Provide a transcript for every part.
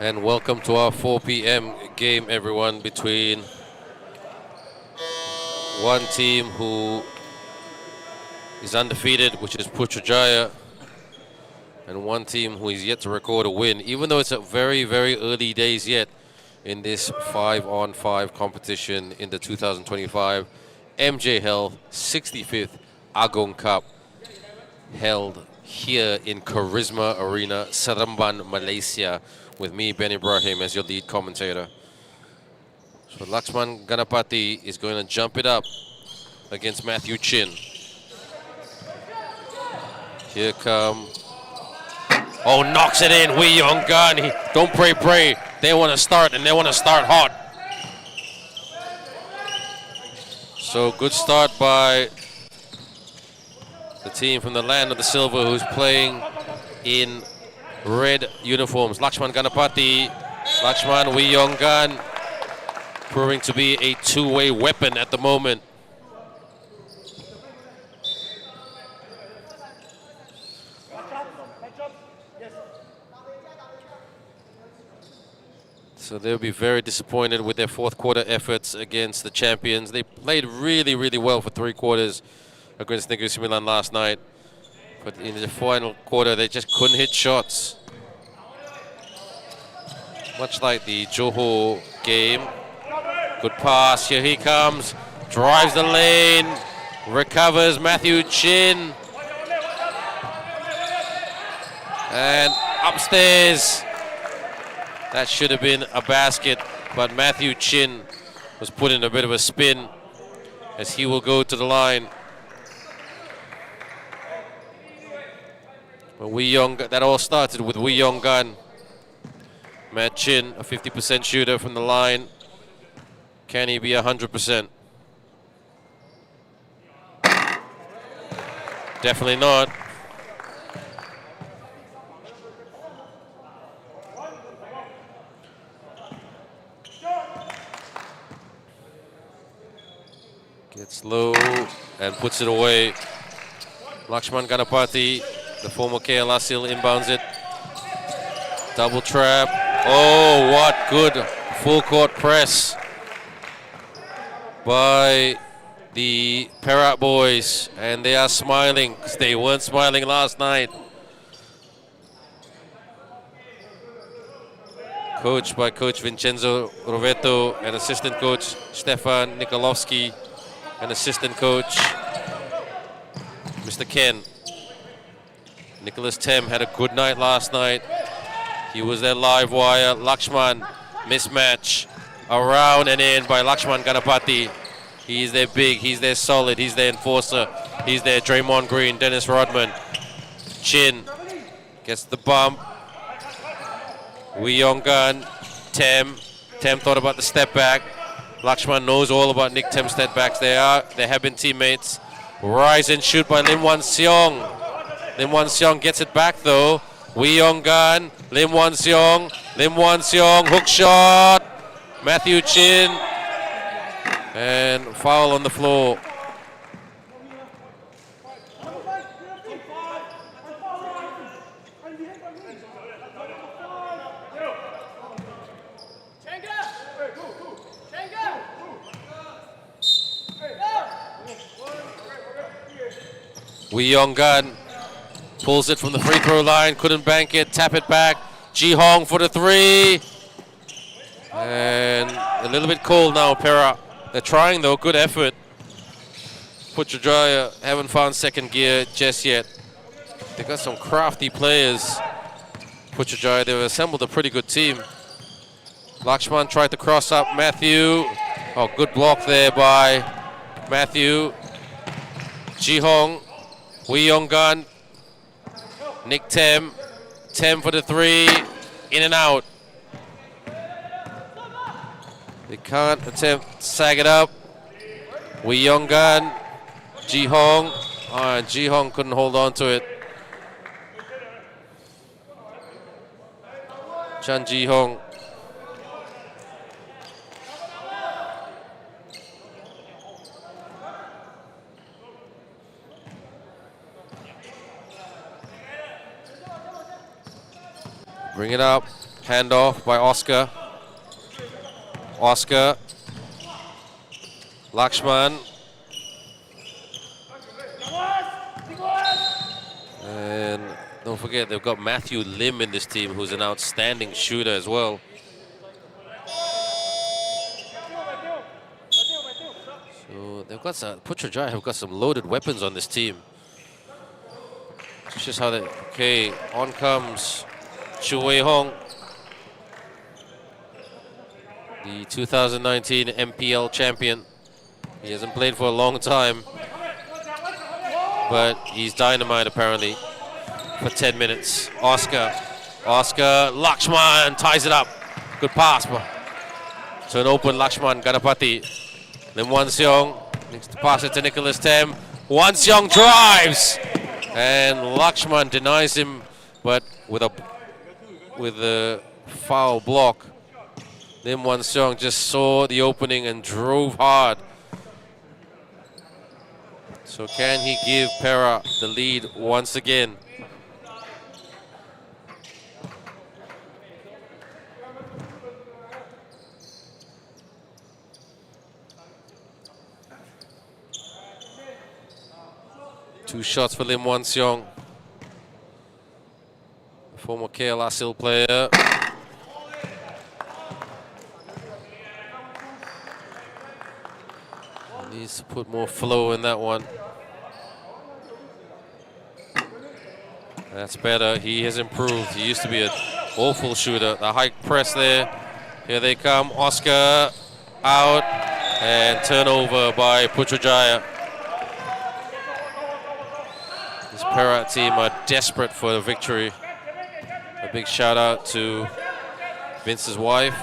And welcome to our 4 p.m. game, everyone, between one team who is undefeated, which is Putrajaya, and one team who is yet to record a win, even though it's at very, very early days yet in this 5-on-5 competition in the 2025 MJ Health 65th Agong Cup, held here in Charisma Arena, Seremban, Malaysia, with me, Ben Ibrahim, as your lead commentator. So Lakshman Ganapati is going to jump it up against Matthew Chin. Here come... Oh, knocks it in. Wee Yong Gun. Don't pray. They want to start, and they want to start hot. So good start by the team from the land of the silver, who's playing in red uniforms. Lakshman Ganapati, Lakshman Wee Yong Gun, proving to be a two-way weapon at the moment. So they'll be very disappointed with their fourth quarter efforts against the champions. They played really, really well for 3 quarters against Negeri Sembilan last night. But in the final quarter, they just couldn't hit shots. Much like the Johor game. Good pass, here he comes. Drives the lane, recovers Matthew Chin. And upstairs. That should have been a basket, but Matthew Chin was put in a bit of a spin as he will go to the line. But that all started with Wee Yong Gun. Matt Chin, a 50% shooter from the line. Can he be 100%? Definitely not. Gets low and puts it away. Lakshman Ganapati, the former KL Asil, inbounds it. Double trap. Oh, what good full court press by the Perak boys. And they are smiling because they weren't smiling last night. Coached by Coach Vincenzo Rovetto and assistant coach Stefan Nikolovsky and assistant coach Mr. Ken. Nicholas Tem had a good night last night. He was their live wire. Lakshman, mismatch. Around and in by Lakshman Ganapati. He's their big, he's their solid, he's their enforcer. He's their Draymond Green, Dennis Rodman. Chin gets the bump. Wee Yong Gun, Tem. Tem thought about the step back. Lakshman knows all about Nick Tem's step backs. They have been teammates. Rise and shoot by Lim Wan Seong. Lim Wan Seong gets it back though. Wee Yong Gun, Lim Wan Seong, hook shot. Matthew Chin, and foul on the floor. Wee Yong Gun pulls it from the free throw line, couldn't bank it, tap it back. Ji Hong for the 3. And a little bit cold now, Perak. They're trying though, good effort. Putrajaya haven't found second gear just yet. They got some crafty players. Putrajaya, they've assembled a pretty good team. Lakshman tried to cross up Matthew. Oh, good block there by Matthew. Ji Hong. Wee Yong Gun, Nick Tem for the 3, in and out. They can't attempt to sag it up. Wee Yong Gun, Ji Hong. Ji Hong couldn't hold on to it. Chan Ji Hong. Bring it up. Handoff by Oscar. Oscar. Lakshman. And don't forget, they've got Matthew Lim in this team, who's an outstanding shooter as well. So they've got some, Putrajaya have got some loaded weapons on this team. It's just how they, okay, on comes Chu Wei Hong, the 2019 MPL champion. He hasn't played for a long time, but he's dynamite apparently for 10 minutes. Oscar, Lakshman ties it up. Good pass to an open Lakshman Ganapati. Then Wan Seong needs to pass it to Nicholas Tem. Wan Seong drives, and Lakshman denies him, but with a foul block. Then Wan Seong just saw the opening and drove hard. So can he give Perak the lead once again? Two shots for Lim Wan Seong, former KL Asil player. Needs to put more flow in that one. That's better. He has improved. He used to be an awful shooter. The high press there. Here they come. Oscar out, and turnover by Putrajaya. This Perak team are desperate for the victory. A big shout out to Vince's wife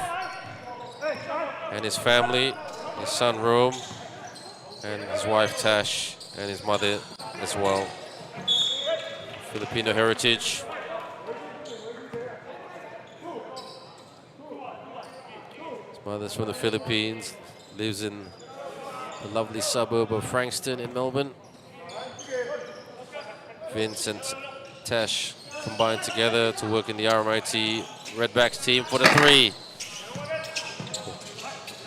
and his family, his son Rome, and his wife Tash, and his mother as well. Filipino heritage. His mother's from the Philippines, lives in the lovely suburb of Frankston in Melbourne. Vince and Tash combined together to work in the RMIT Redbacks team for the three.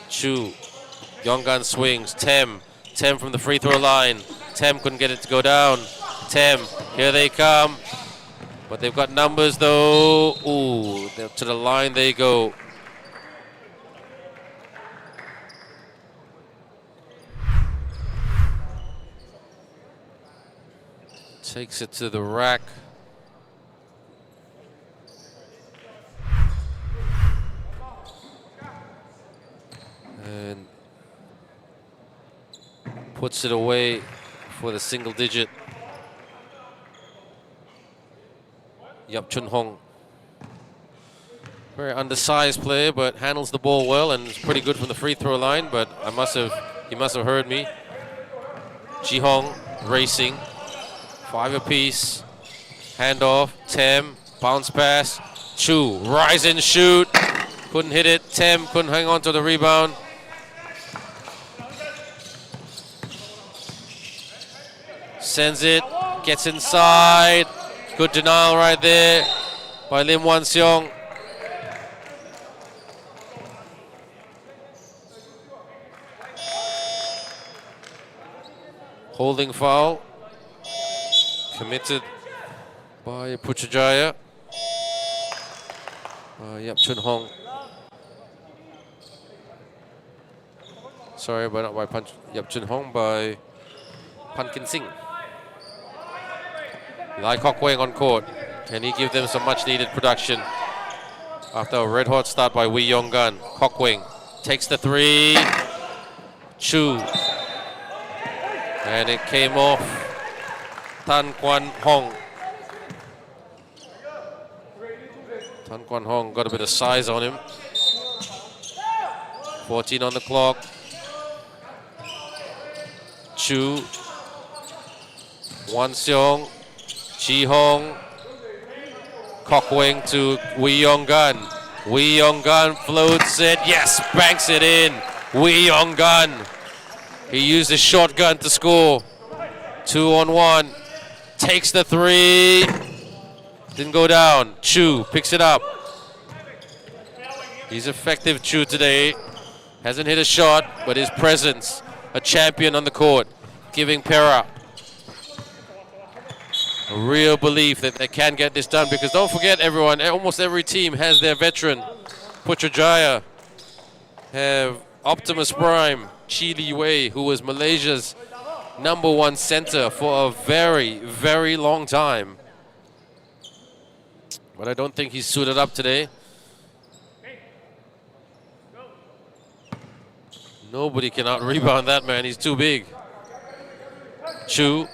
Chu, young gun swings, Tem from the free throw line. Tem couldn't get it to go down. Tem, here they come. But they've got numbers though. Ooh, to the line they go. Takes it to the rack. And puts it away for the single digit. Yap Chun Hong. Very undersized player, but handles the ball well and is pretty good from the free throw line, but he must have heard me. Ji Hong racing. 5 apiece. Handoff. Tem. Bounce pass. Chu. Rise and shoot. Couldn't hit it. Tem couldn't hang on to the rebound. Sends it. Gets inside. Good denial right there by Lim Wan Seong. Holding foul. Committed by Putrajaya. Yap Chun Hong. Sorry, but not by Yap Chun Hong, by Pankin Singh. Lai Kok Weng on court. Can he give them some much needed production after a red hot start by Wee Yong Gun? Kok Weng takes the three. Chu. And it came off Tan Kwan Hong. Tan Kwan Hong got a bit of size on him. 14 on the clock. Chu. Wan Seong. Ji Hong. Kok Weng to Wee Yong Gun. Wee Yong Gun floats it. Yes, banks it in. Wee Yong Gun. He used his shotgun to score. 2-on-1. Takes the three. Didn't go down. Chu picks it up. He's effective, Chu, today. Hasn't hit a shot, but his presence, a champion on the court, giving Perak a real belief that they can get this done. Because don't forget, everyone, almost every team has their veteran. Putrajaya have Optimus Prime, Chili Wei, who was Malaysia's #1 center for a very, very long time. But I don't think he's suited up today. Nobody can out-rebound that man. He's too big. Chu,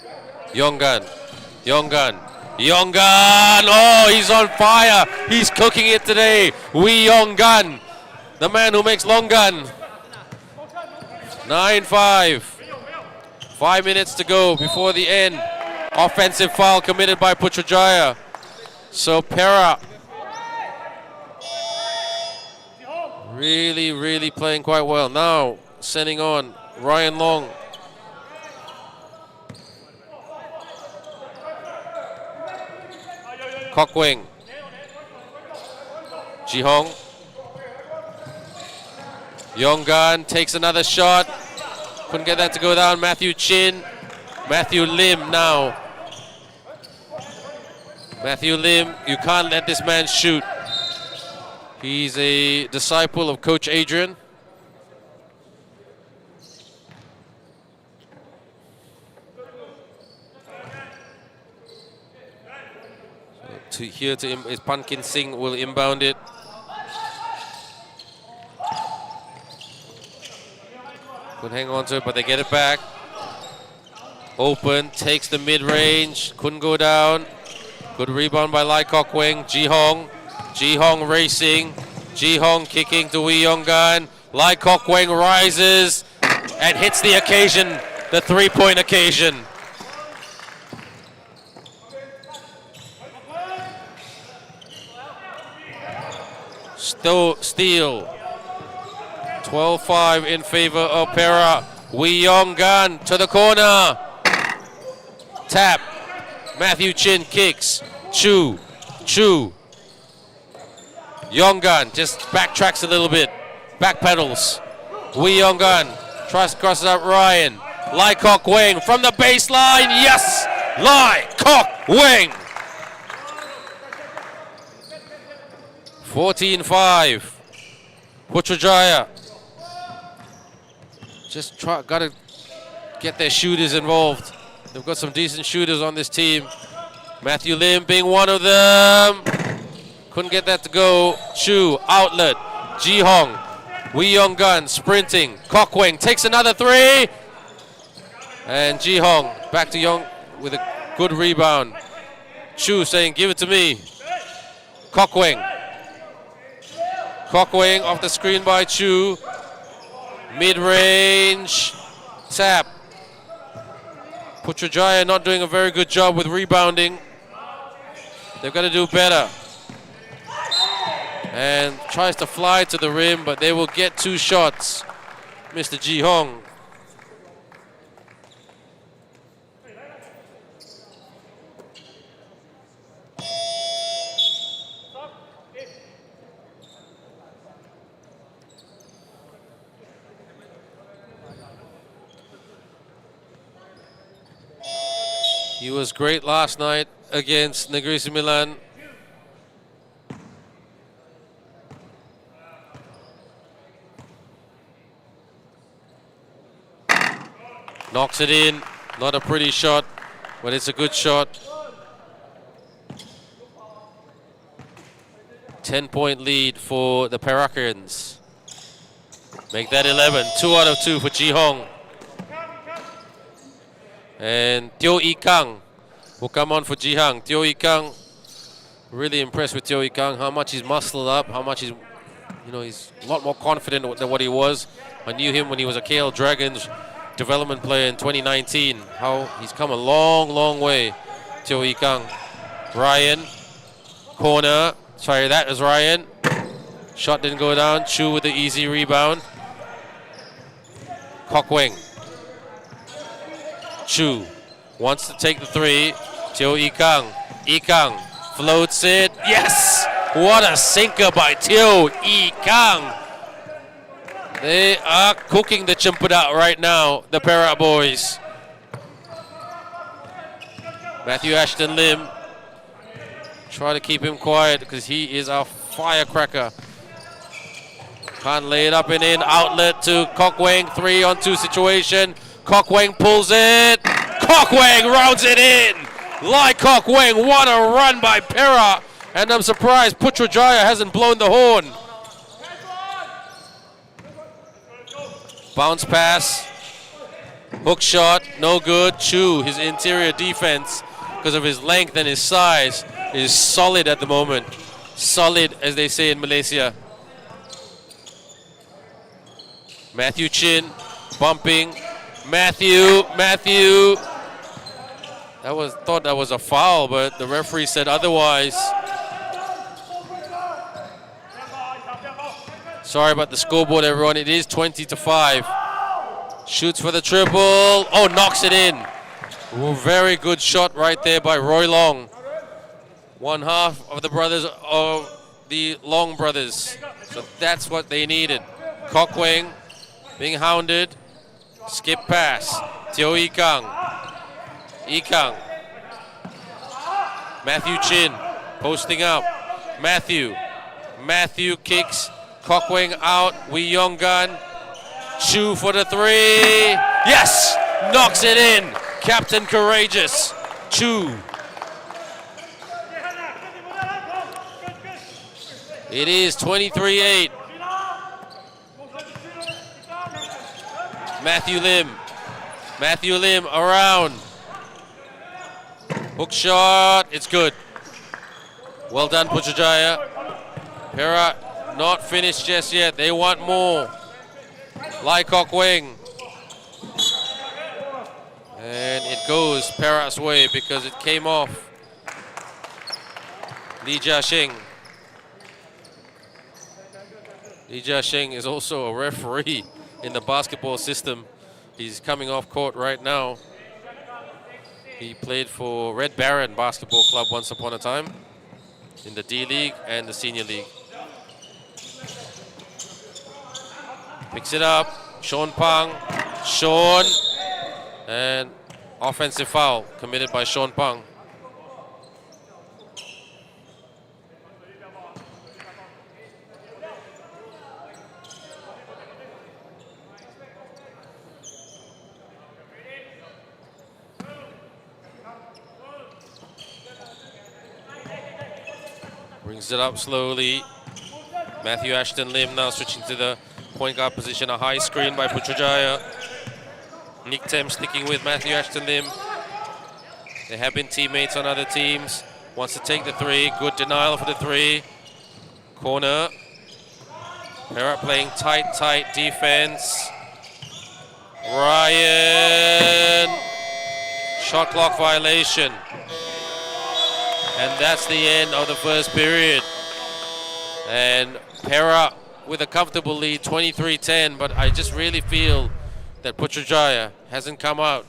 Yonggan, Yonggan, Yonggan. Oh, he's on fire. He's cooking it today. Wee Yonggan, the man who makes long gun. 9-5. 5 minutes to go before the end. Offensive foul committed by Putrajaya. So Perak really, really playing quite well. Now sending on Ryan Long. Kokwing. Jihong. Yonggan takes another shot. Couldn't get that to go down. Matthew Chin. Matthew Lim now. Matthew Lim, you can't let this man shoot. He's a disciple of Coach Adrian. Is Pumpkin Singh will inbound it. Could hang on to it, but they get it back. Open, takes the mid-range, couldn't go down. Good rebound by Lai Kok Weng. Jihong. Jihong racing. Jihong kicking to Wee Yonggan. Lai Kok Weng rises and hits the occasion, the three-point occasion. Steal. 12-5 in favor of Perak. Wee Yonggan to the corner. Tap. Matthew Chin kicks. Chu. Yonggan just backtracks a little bit. Backpedals. Wee Yonggan tries to cross it out Ryan. Lai Kok Weng from the baseline. Yes! Lai Kok Weng. 14-5. Putrajaya. Just gotta get their shooters involved. They've got some decent shooters on this team. Matthew Lim being one of them. Couldn't get that to go. Chu, outlet. Jihong. Wee Yonggan sprinting. Kok Weng takes another three. And Jihong back to Young with a good rebound. Chu saying, give it to me. Kok Weng. Kok Weng off the screen by Chu. Mid-range. Tap. Putrajaya not doing a very good job with rebounding. They've got to do better. And tries to fly to the rim, but they will get 2 shots. Mr. Jihong. He was great last night against Negri Sembilan. Knocks it in. Not a pretty shot, but it's a good shot. 10-point lead for the Perakans. Make that 11. 2 out of 2 for Jihong. And Teo Ee Kang will come on for Jihang. Teo Ee Kang, really impressed with Teo Ee Kang, how much he's muscled up, how much he's a lot more confident than what he was. I knew him when he was a KL Dragons development player in 2019. How he's come a long, long way. Teo Ee Kang. Ryan, corner. Sorry, that is Ryan. Shot didn't go down. Chu with the easy rebound. Kok Weng. Chu wants to take the three. Teo Ee Kang. Ee Kang floats it. Yes! What a sinker by Teo E Kang. They are cooking the Chimpudak right now, the Perak boys. Matthew Ashton Lim. Try to keep him quiet because he is a firecracker. Can't lay it up and in. Outlet to Kok Weng. 3-on-2 situation. Kok Weng pulls it. Kok Weng rounds it in. Lai Kok Weng. What a run by Perak. And I'm surprised Putrajaya hasn't blown the horn. Bounce pass. Hook shot. No good. Chu, his interior defense, because of his length and his size, is solid at the moment. Solid, as they say in Malaysia. Matthew Chin bumping. Matthew. Thought that was a foul, but the referee said otherwise. Sorry about the scoreboard, everyone. It is 20-5. Shoots for the triple. Oh, knocks it in. Ooh, very good shot right there by Roy Long. One half of the brothers of the Long brothers. So that's what they needed. Kok Weng being hounded. Skip pass. Teo E Kang. E Kang. Matthew Chin posting up. Matthew kicks. Kok Weng out. Wee Yong Gan. Chu for the three. Yes! Knocks it in. Captain Courageous. Chu. It is 23-8. Matthew Lim around. Hook shot. It's good. Well done, Putrajaya. Perak not finished just yet. They want more. Lai Kok Weng. And it goes Perak's way because it came off Lee Jia Sheng. Lee Jia Sheng is also a referee in the basketball system. He's coming off court right now. He played for Red Baron Basketball Club once upon a time in the D-League and the Senior League. Picks it up. Sean Pang. And offensive foul committed by Sean Pang. Brings it up slowly. Matthew Ashton Lim now switching to the point guard position. A high screen by Putrajaya. Nick Tem sticking with Matthew Ashton Lim. They have been teammates on other teams. Wants to take the three. Good denial for the three. Corner. Perak playing tight defense. Ryan. Shot clock violation. And that's the end of the first period. And Perak with a comfortable lead, 23-10, but I just really feel that Putrajaya hasn't come out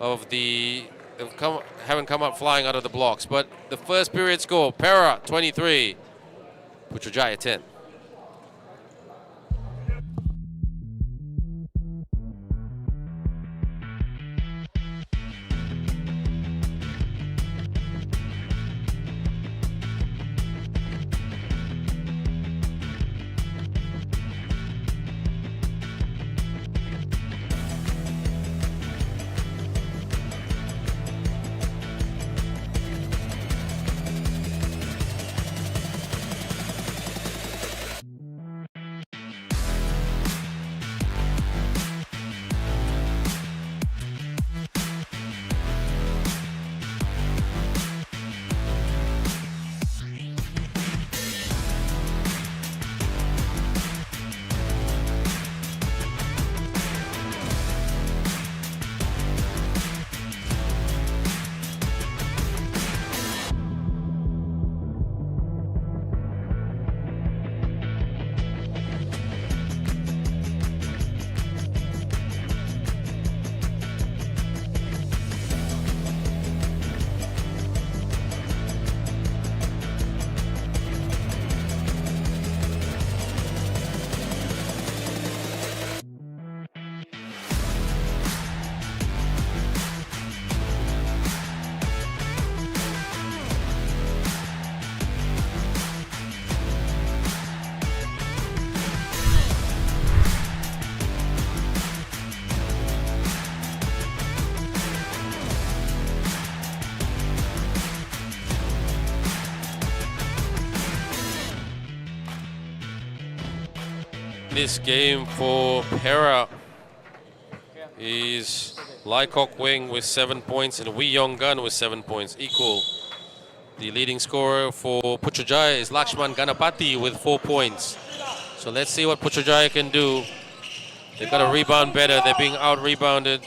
of the, haven't come up flying out of the blocks. But the first period score, Perak 23, Putrajaya 10. this game for Perak is Lai Kok Wing with 7 points and Wee Yong Gun with 7 points, equal. The leading scorer for Putrajaya is Lakshman Ganapati with 4 points. So let's see what Putrajaya can do. They've got to rebound better. They're being out-rebounded.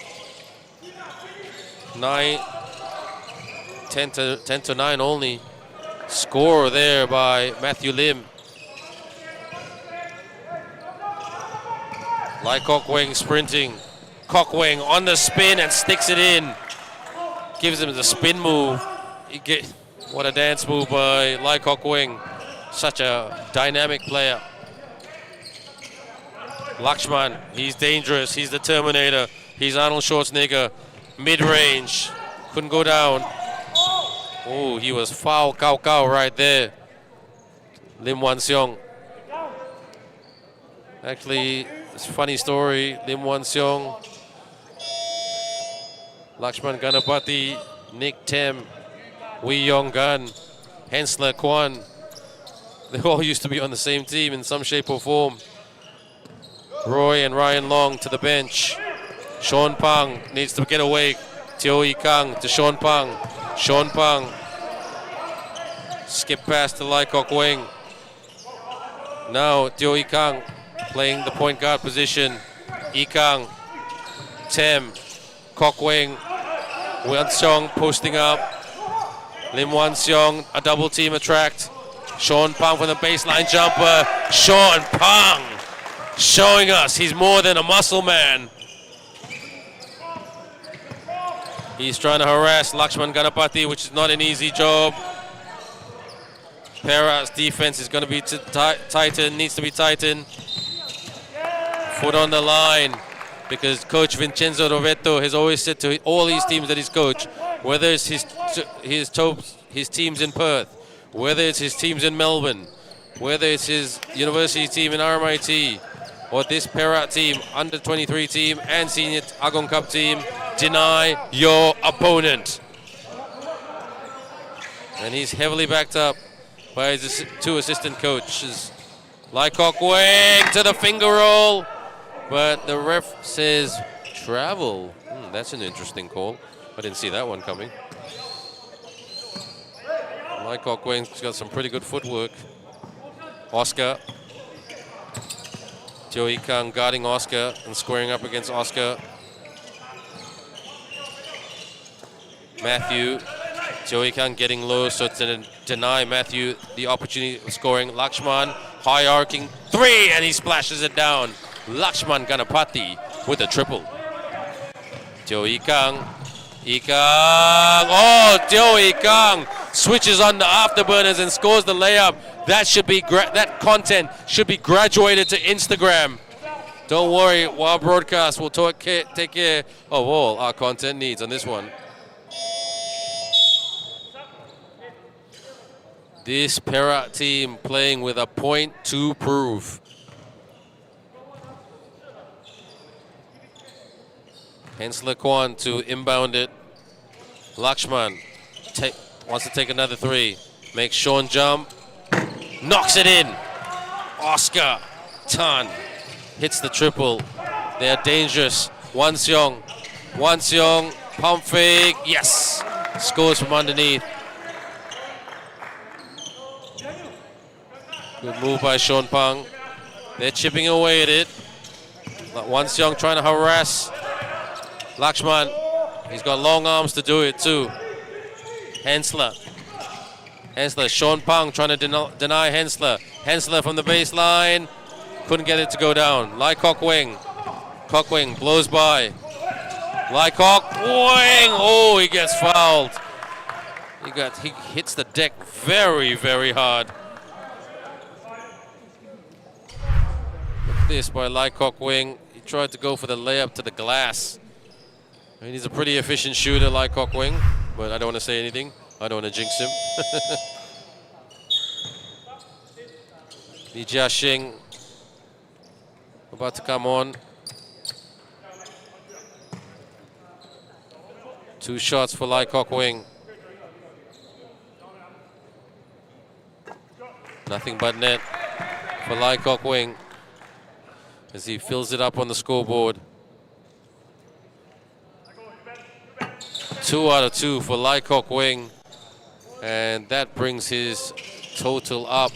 10 to 9 only. Score there by Matthew Lim. Lai Kok Wing sprinting. Kok Wing on the spin and sticks it in. Gives him the spin move. What a dance move by Lai Kok Wing. Such a dynamic player. Lakshman, he's dangerous. He's the Terminator. He's Arnold Schwarzenegger. Mid-range. Couldn't go down. Oh, he was foul cow right there. Lim Wan Seong. Actually, it's a funny story. Lim Wan Seong, Lakshman Ganapati, Nick Tem, Wee Yong Gun, Hensler Kwan. They all used to be on the same team in some shape or form. Roy and Ryan Long to the bench. Sean Pang needs to get away. Teo Ee Kang to Sean Pang. Sean Pang. Skip pass to Lai Kok Wing. Now Teo Ee Kang playing the point guard position. Ee Kang. Tem. Kok Wing. Wan Seong posting up. Lim Wan Seong, a double team attract. Sean Pang for the baseline jumper. Sean Pang showing us he's more than a muscle man. He's trying to harass Lakshman Ganapati, which is not an easy job. Perak's defense is going to be tightened, needs to be tightened. Foot on the line, because Coach Vincenzo Rovetto has always said to all these teams that he's coached, whether it's his teams in Perth, whether it's his teams in Melbourne, whether it's his university team in RMIT, or this Perak team, under 23 team and senior Agong Cup team, deny your opponent. And he's heavily backed up by his 2 assistant coaches. Lai Kok Wing to the finger roll, but the ref says travel. That's an interesting call. I didn't see that one coming. Lai Kok Wing's got some pretty good footwork. Oscar. Teo Ee Kang guarding Oscar and squaring up against Oscar. Matthew. Teo Ee Kang getting low, so to deny Matthew the opportunity of scoring. Lakshman, high arcing 3, and he splashes it down. Lakshman Ganapati with a triple. Teo Ee Kang. Ee Kang. Oh, Teo Ee Kang switches on the afterburners and scores the layup. That should be that content should be graduated to Instagram. Don't worry, while broadcast, we'll take care of all our content needs on this one. This Perak team playing with a point to prove. Hensler Kwan to inbound it. Lakshman wants to take another 3. Makes Sean jump. Knocks it in. Oscar Tan hits the triple. They are dangerous. Wan Seong. Wan Seong. Pump fake. Yes. Scores from underneath. Good move by Sean Pang. They're chipping away at it. Wan Seong trying to harass Lakshman. He's got long arms to do it too. Hensler. Hensler, Sean Pang trying to deny Hensler. Hensler from the baseline. Couldn't get it to go down. Lai Kok Wing. Kok Wing blows by. Lai Kok Wing. Oh, he gets fouled. He hits the deck very, very hard. Look at this by Lai Kok Wing. He tried to go for the layup to the glass. I mean, he's a pretty efficient shooter, Lai Kok Wing, but I don't want to say anything. I don't want to jinx him. Lee Jia Xing about to come on. 2 shots for Lai Kok Wing. Nothing but net for Lai Kok Wing. as he fills it up on the scoreboard. 2 out of 2 for Lai Kok Wing, and that brings his total up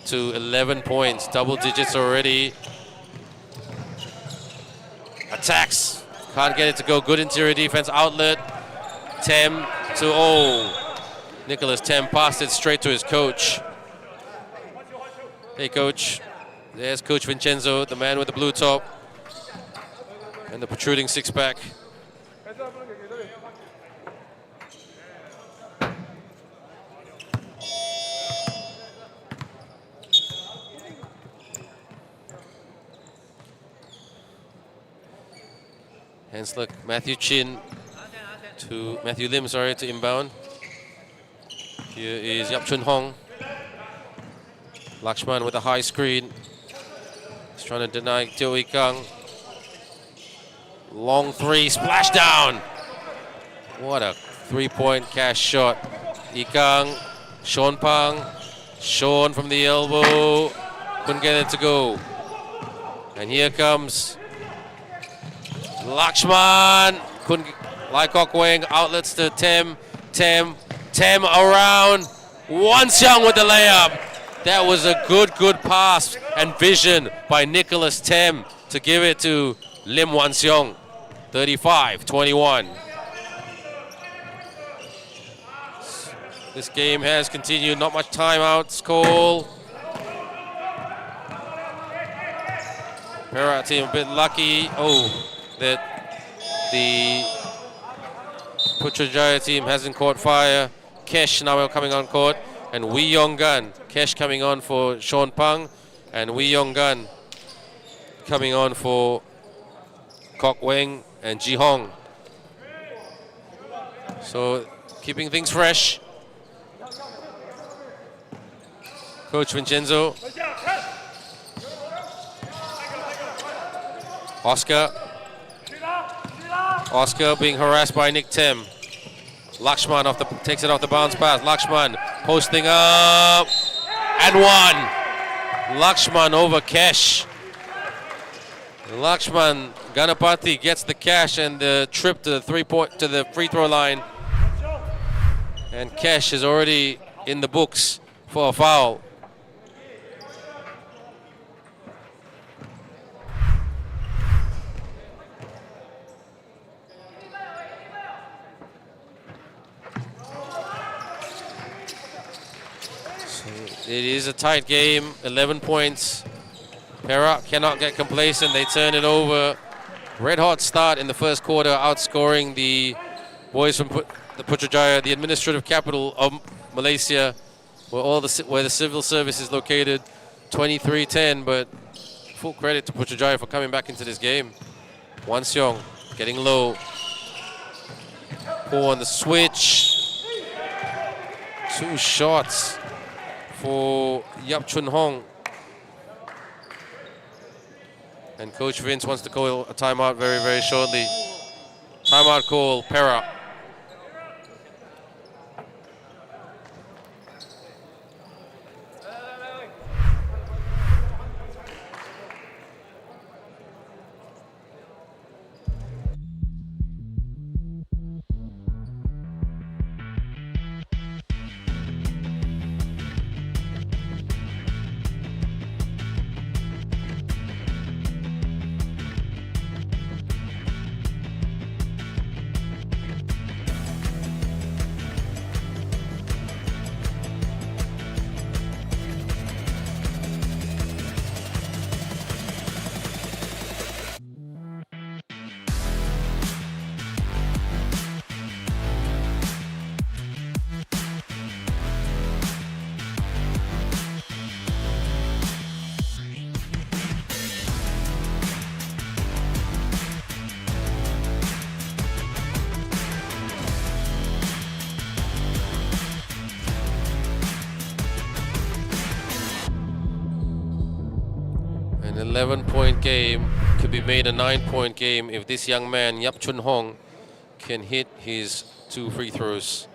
to 11 points, double digits already. Attacks, can't get it to go. Good interior defense, outlet. Tem to Nicholas Tem passed it straight to his coach. Hey coach, there's Coach Vincenzo, the man with the blue top and the protruding six-pack. Henslick, Matthew Lim, to inbound. Here is Yap Chun Hong. Lakshman with a high screen. He's trying to deny Teo Ikang. Long three, splash down. What a three-point cash shot. Ikang, Sean Pang. Sean from the elbow. Couldn't get it to go. And here comes Lakshman. Couldn't. Lai Kok Wing outlets to Tem. Tem around. Wan Xiang with the layup. That was a good pass and vision by Nicholas Tem to give it to Lim Wan Xiong. 35-21. This game has continued. Not much timeouts call. Perak team a bit lucky. That the Putrajaya team hasn't caught fire. Kesh now coming on court, and Wee Yong Gun. Kesh coming on for Sean Pang, and Wee Yong Gun coming on for Kok Weng and Ji Hong. So keeping things fresh. Coach Vincenzo. Oscar being harassed by Nick Tem. Lakshman takes it off the bounce pass. Lakshman posting up and one. Lakshman over Kesh. Lakshman Ganapati gets the cash and the trip to the free throw line. And Kesh is already in the books for a foul. It is a tight game, 11 points. Perak cannot get complacent, they turn it over. Red hot start in the first quarter, outscoring the boys from the Putrajaya, the administrative capital of Malaysia, where the civil service is located, 23-10, but full credit to Putrajaya for coming back into this game. Wan Xiong getting low. Paul on the switch. 2 shots for Yap Chun Hong. And Coach Vince wants to call a timeout very, very shortly. Timeout call, Perak. An 11-point game could be made a 9-point game if this young man, Yap Chun Hong, can hit his 2 free throws.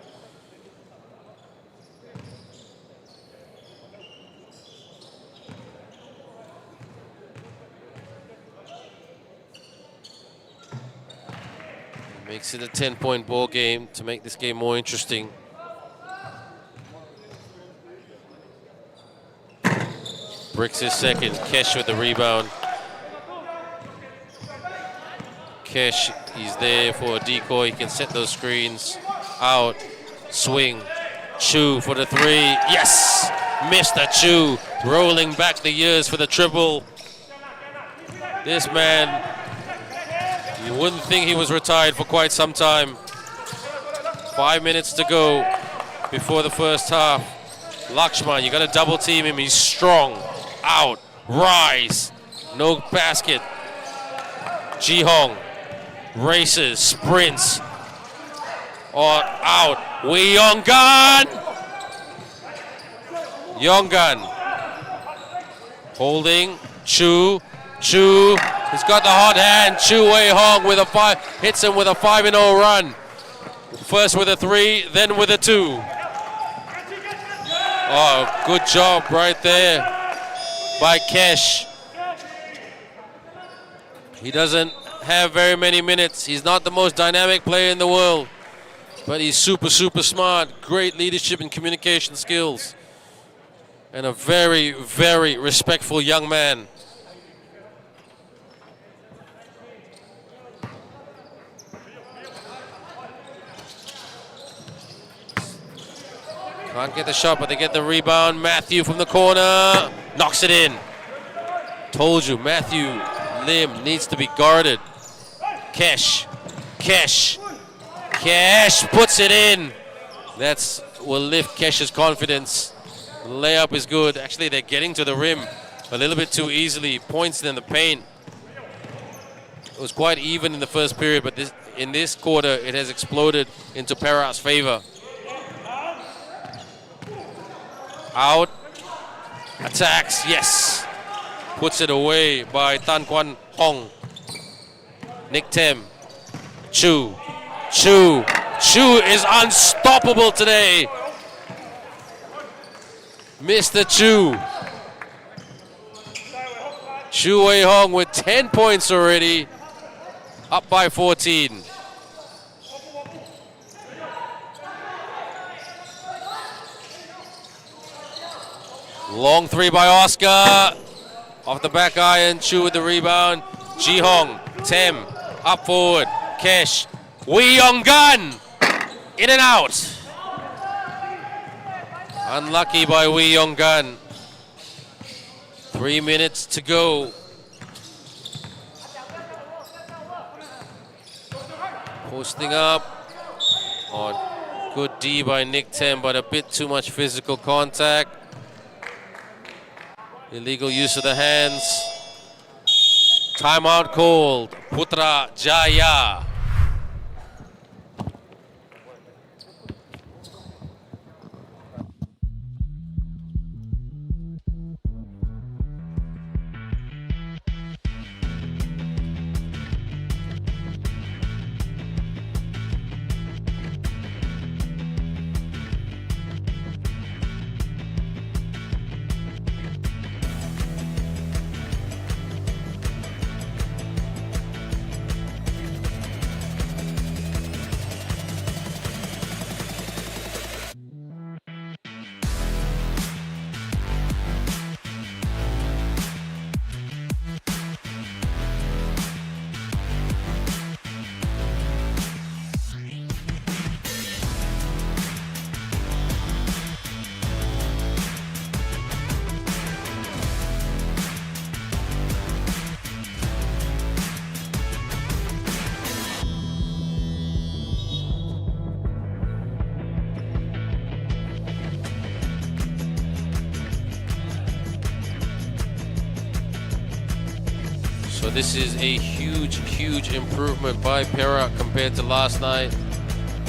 Makes it a 10-point ball game to make this game more interesting. Bricks is second. Kesh with the rebound. Kesh, he's there for a decoy. He can set those screens. Out. Swing. Chu for the three. Yes! Mr. Chu rolling back the years for the triple. This man, you wouldn't think he was retired for quite some time. 5 minutes to go before the first half. Lakshman, you got to double team him. He's strong. Out. Rise. No basket. Ji-hong races, sprints. Or out. Wee Yong-gan. Yong-gan. Holding. Chu. Chu. He's got the hot hand. Chu Wei-hong with a 5. Hits him with a 5-0 run. First with a 3, then with a 2. Oh, good job right there by Kesh. He doesn't have very many minutes. He's not the most dynamic player in the world, but he's super, super smart. Great leadership and communication skills. And a very, very respectful young man. Can't get the shot, but they get the rebound. Matthew from the corner knocks it in. Told you, Matthew Lim needs to be guarded. Kesh, Kesh, Kesh puts it in. That's will lift Kesh's confidence. The layup is good. Actually, they're getting to the rim a little bit too easily. Points in the paint. It was quite even in the first period, but in this quarter, it has exploded into Perak's favor. Out. Attacks, yes. Puts it away by Tan Kwan Hong. Nick Tem. Chu. Chu. Chu is unstoppable today. Mr. Chu. Chu Wei-hong with 10 points already. Up by 14. Long 3 by Oscar. Off the back iron. Chu with the rebound. Ji-hong. Tem. Up forward. Kesh. Wee Yong-gan. In and out. Unlucky by Wee Yong-gan. 3 minutes to go. Posting up. Oh, good D by Nick Tem, but a bit too much physical contact. Illegal use of the hands. Timeout called. Putrajaya. So this is a huge, huge improvement by Perak compared to last night.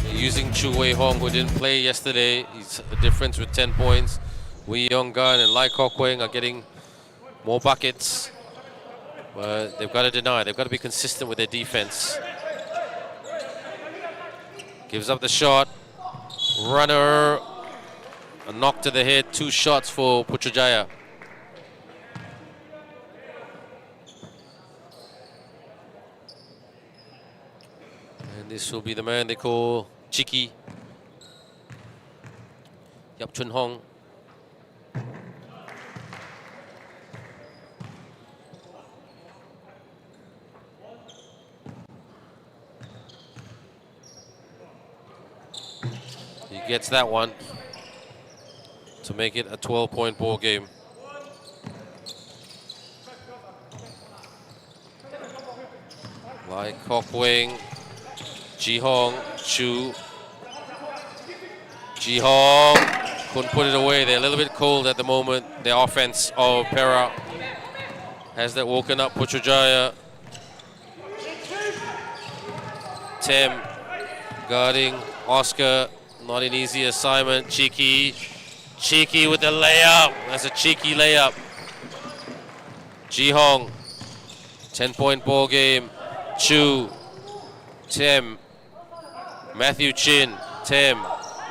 They're using Chu Wei-hong, who didn't play yesterday. He's a difference with 10 points. Wee Yong-gan and Lai Kok Weng are getting more buckets. But they've got to deny. They've got to be consistent with their defense. Gives up the shot. Runner. A knock to the head. 2 shots for Putrajaya. And And this will be the man they call Cheeky. Yap Chun Hong. He gets that one to make it a 12-point ball game. Like Kok Wing, Ji Hong, Chu. Ji Hong couldn't put it away. They're a little bit cold at the moment. The offense of Perak has that woken up Putrajaya. Tim guarding Oscar. Not an easy assignment. Cheeky. Cheeky with the layup. That's a cheeky layup. Ji Hong. 10-point ball game. Chu. Tim. Matthew Chin. Tim.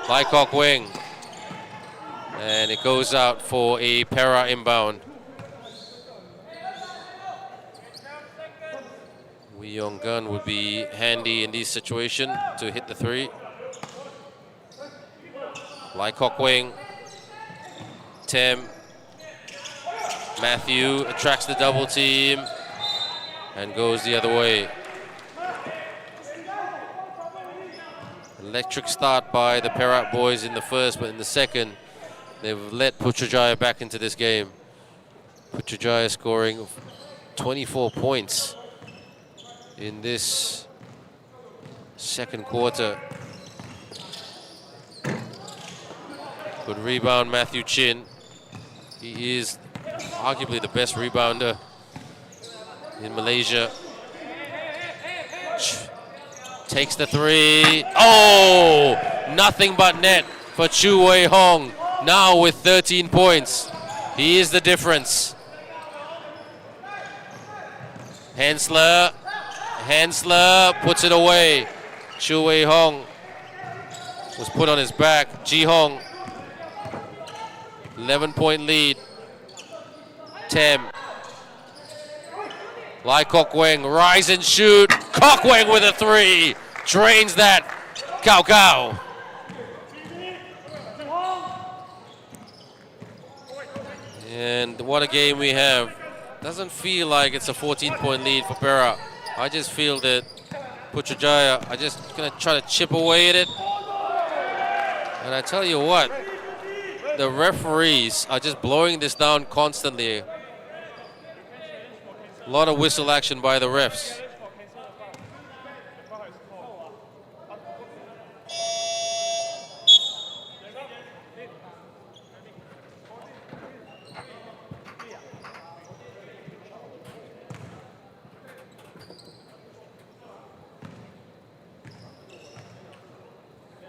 Lai Kok Wing. And it goes out for a Perak inbound. Wee Yong Gun would be handy in this situation to hit the three. Lai Kok Wing. Tim. Matthew attracts the double team and goes the other way. Electric start by the Perak boys in the first, but in the second, they've let Putrajaya back into this game. Putrajaya scoring 24 points in this second quarter. Good rebound, Matthew Chin. He is arguably the best rebounder in Malaysia. Takes the three. Oh! Nothing but net for Chu Wei Hong. Now with 13 points. He is the difference. Hensler. Hensler puts it away. Chu Wei Hong was put on his back. Ji Hong. 11-point lead. Tem. Lai Kok Wing, rise and shoot. Kok Wing with a three. Drains that. Gao Gao. And what a game we have. Doesn't feel like it's a 14-point lead for Perak. I just feel that Putrajaya are just going to try to chip away at it. And I tell you what, the referees are just blowing this down constantly. A lot of whistle action by the refs.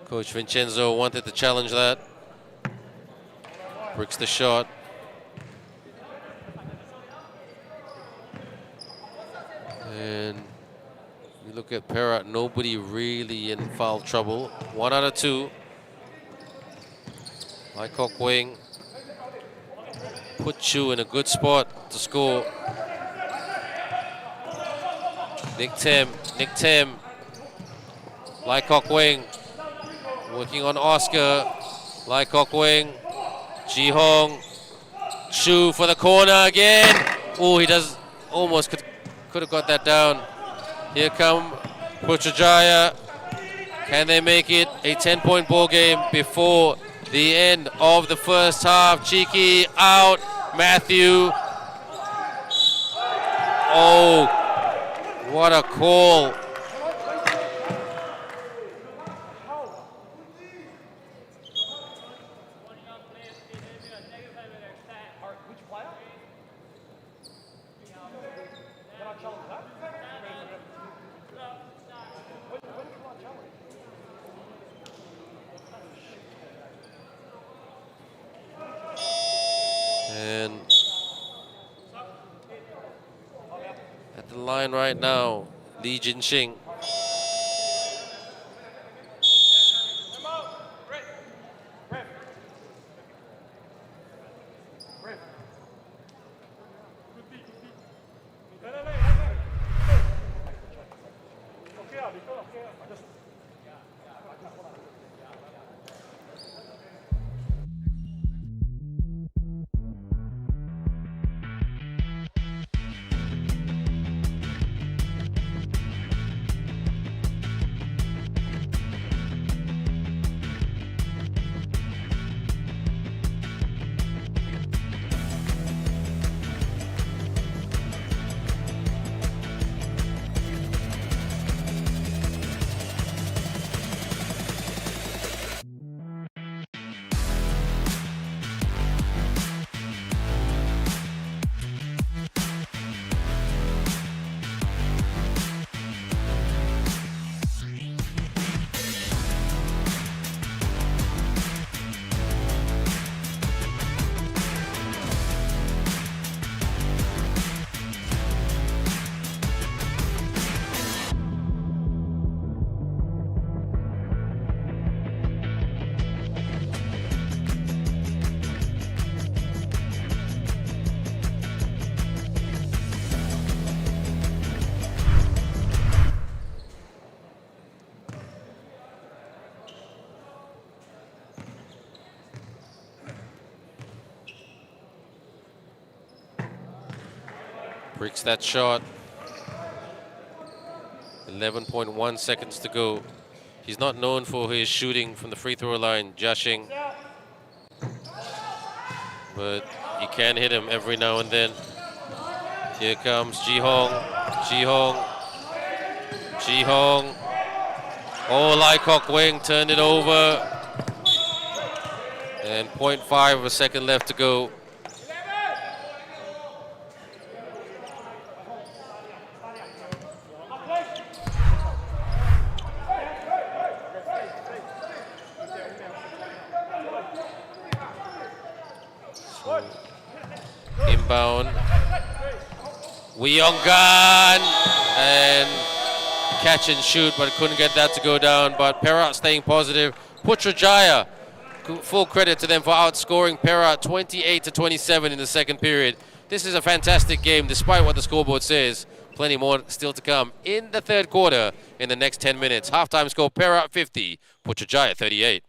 Coach Vincenzo wanted to challenge that. Bricks the shot. And you look at Perak, nobody really in foul trouble. 1 out of 2. Lai Kok Wing put Chu in a good spot to score. Nick Tim. Lai Kok Wing working on Oscar. Lai Kok Wing. Ji Hong. Chu for the corner again. Oh, he does almost could have got that down. Here come Putrajaya. Can they make it a 10-point ball game before the end of the first half? Cheeky out. Matthew. Oh, what a call. And at the line right now, Lee Jinxing. Breaks that shot. 11.1 seconds to go. He's not known for his shooting from the free throw line, Jiashing. But you can hit him every now and then. Here comes Ji-hong. Ji-hong. Ji-hong. Oh, Lai Kok Wing turned it over. And 0.5 of a second left to go. Inbound. Wiyonggan and catch and shoot, but couldn't get that to go down. But Perak staying positive. Putrajaya, full credit to them for outscoring Perak 28-27 in the second period. This is a fantastic game, despite what the scoreboard says. Plenty more still to come in the third quarter in the next 10 minutes. Halftime score, Perak 50, Putrajaya 38.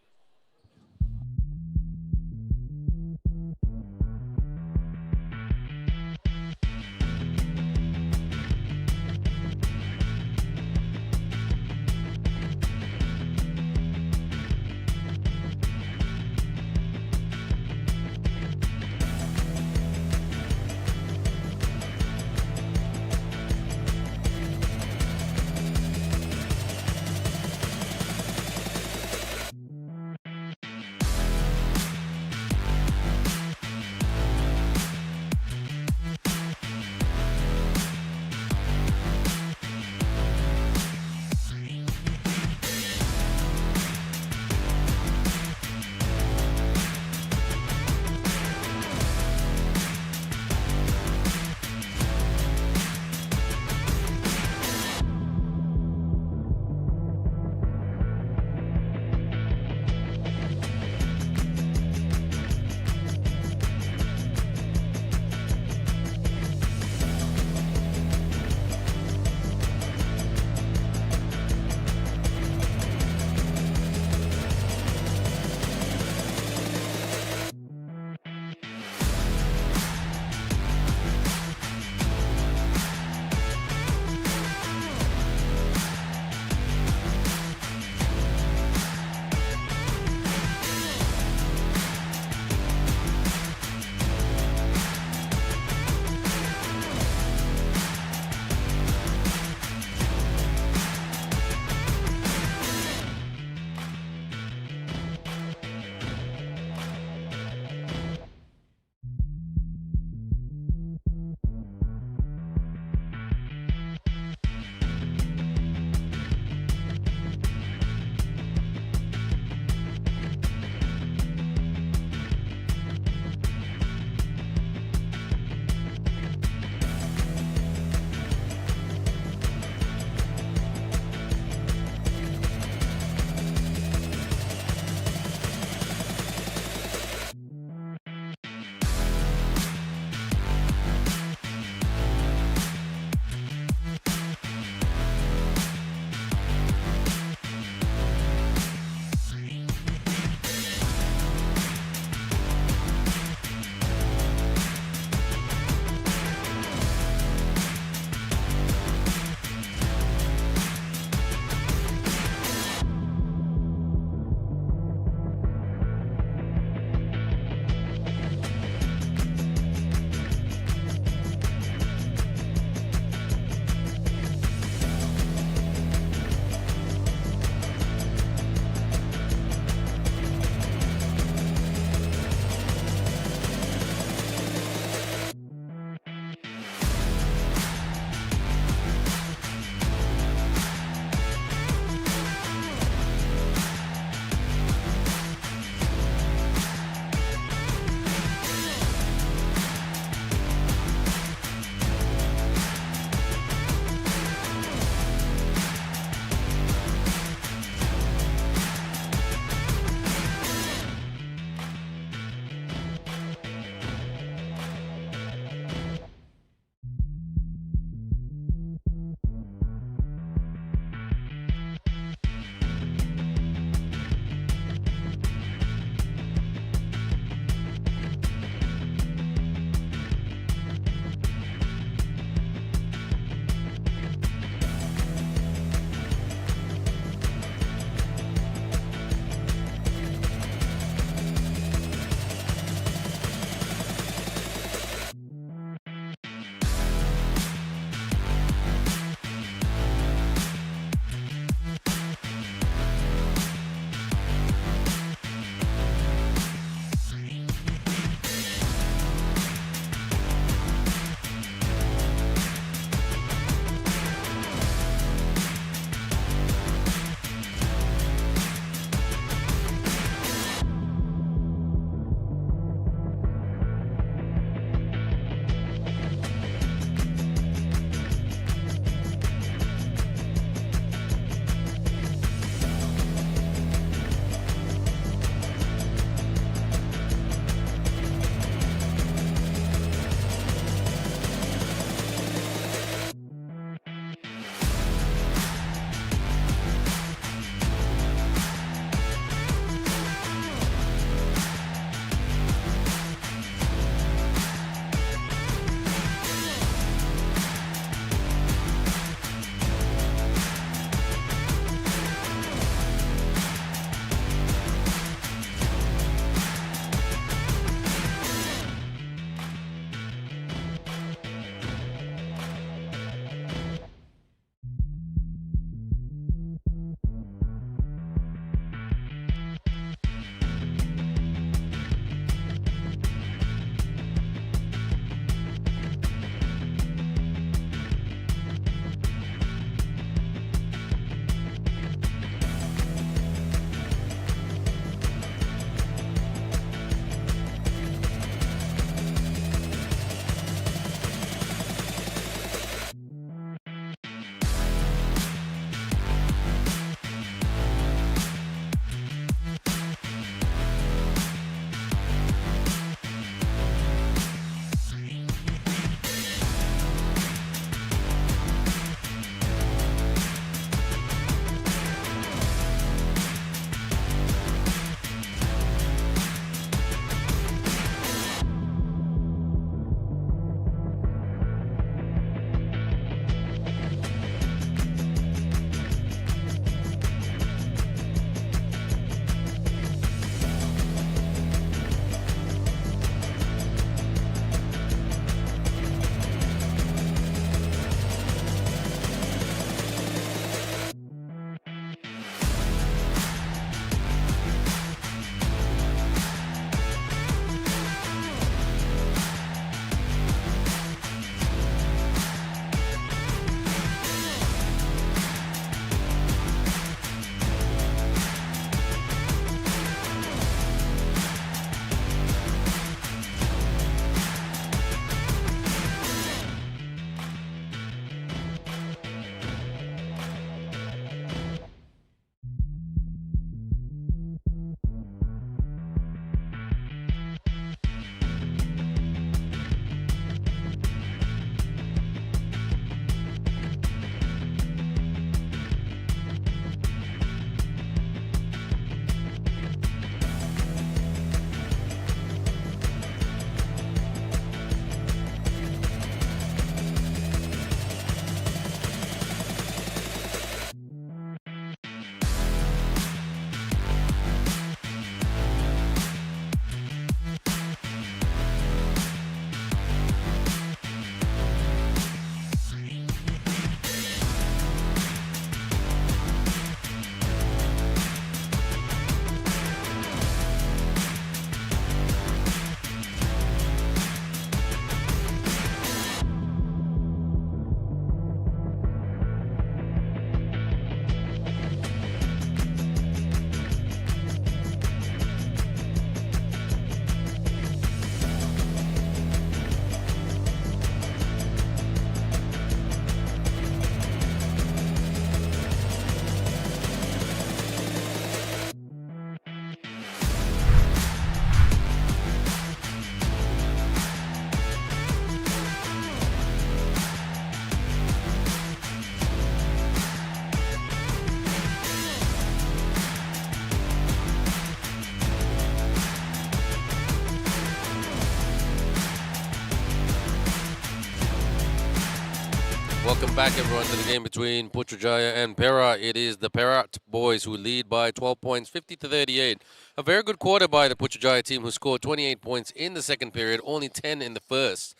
Welcome back, everyone, to the game between Putrajaya and Perak. It is the Perak boys who lead by 12 points, 50-38. A very good quarter by the Putrajaya team, who scored 28 points in the second period, only 10 in the first.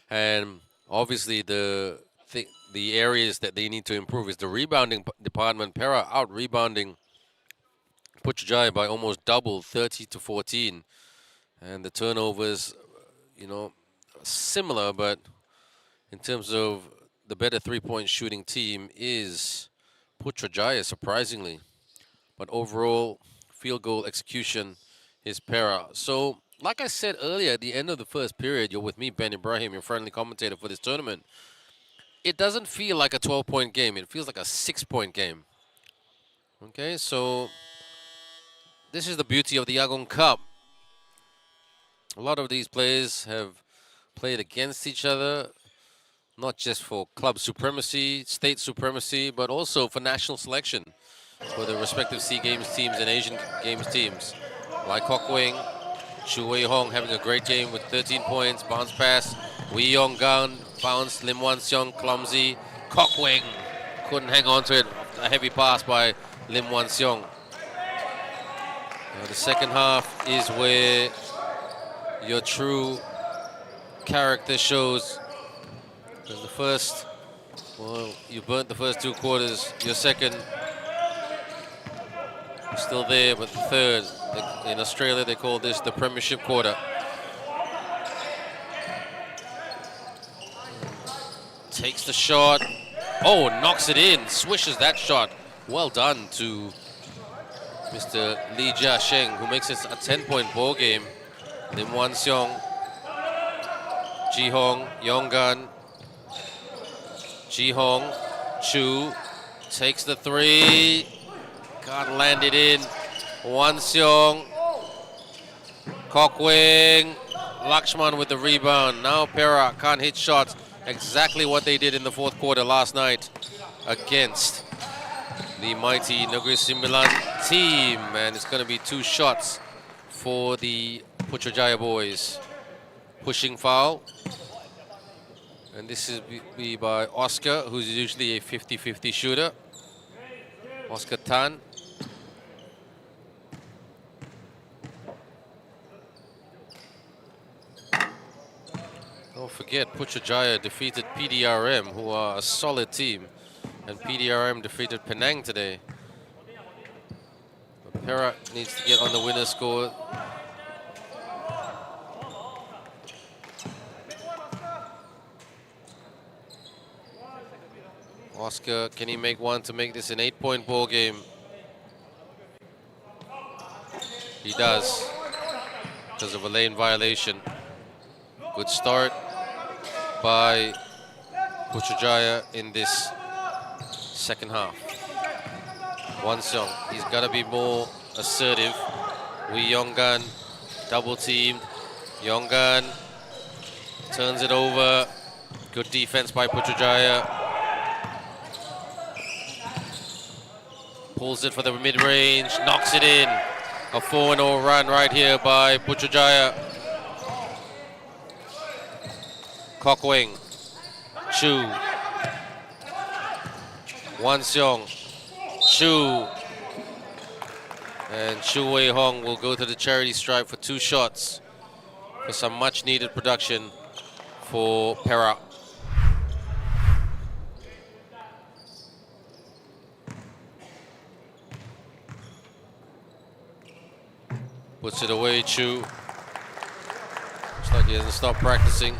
And obviously, the areas that they need to improve is the rebounding department. Perak out rebounding Putrajaya by almost double, 30-14. And the turnovers, you know, similar, but in terms of the better three-point shooting team is Putrajaya, surprisingly. But overall, field goal execution is Perak. So, like I said earlier, at the end of the first period, you're with me, Ben Ibrahim, your friendly commentator for this tournament. It doesn't feel like a 12-point game. It feels like a 6-point game. Okay, so this is the beauty of the Agong Cup. A lot of these players have played against each other, not just for club supremacy, state supremacy, but also for national selection for the respective SEA Games teams and Asian Games teams. Like Kok Wing, Chu Wei Hong having a great game with 13 points, bounce pass, Wee Yong Gan, bounce, Lim Wan Seong, clumsy, Kok Wing couldn't hang on to it, a heavy pass by Lim Wan Seong. The second half is where your true character shows. Because the first, well, you burnt the first 2 quarters. Your second is still there, but the third, in Australia, they call this the Premiership quarter. Takes the shot. Oh, knocks it in. Swishes that shot. Well done to Mr. Lee Jia Sheng, who makes it a 10-point ball game. Lim Wan Seong, Ji Hong, Yonggan, Ji Hong, Chu takes the 3. Can't land it in. Wan Seong, Kok Wing, Lakshman with the rebound. Now Perak can't hit shots. Exactly what they did in the fourth quarter last night against the mighty Negeri Sembilan team. And it's going to be 2 shots for the Putrajaya boys. Pushing foul. And this is be by Oscar, who's usually a 50-50 shooter. Oscar Tan. Don't forget, Putrajaya defeated PDRM, who are a solid team. And PDRM defeated Penang today. But Perak needs to get on the winner score. Oscar, can he make one to make this an 8-point ball game? He does, because of a lane violation. Good start by Putrajaya in this second half. Wan Seong, he's got to be more assertive. Wee Yonggan, double teamed. Yonggan turns it over. Good defense by Putrajaya. Pulls it for the mid-range, knocks it in. A 4-0 run right here by Putrajaya. Kok Wing, Chu, Wan Seong, Chu, and Chu Wei Hong will go to the charity stripe for 2 shots for some much-needed production for Perak. Puts it away, Chu. Looks like he hasn't stopped practicing.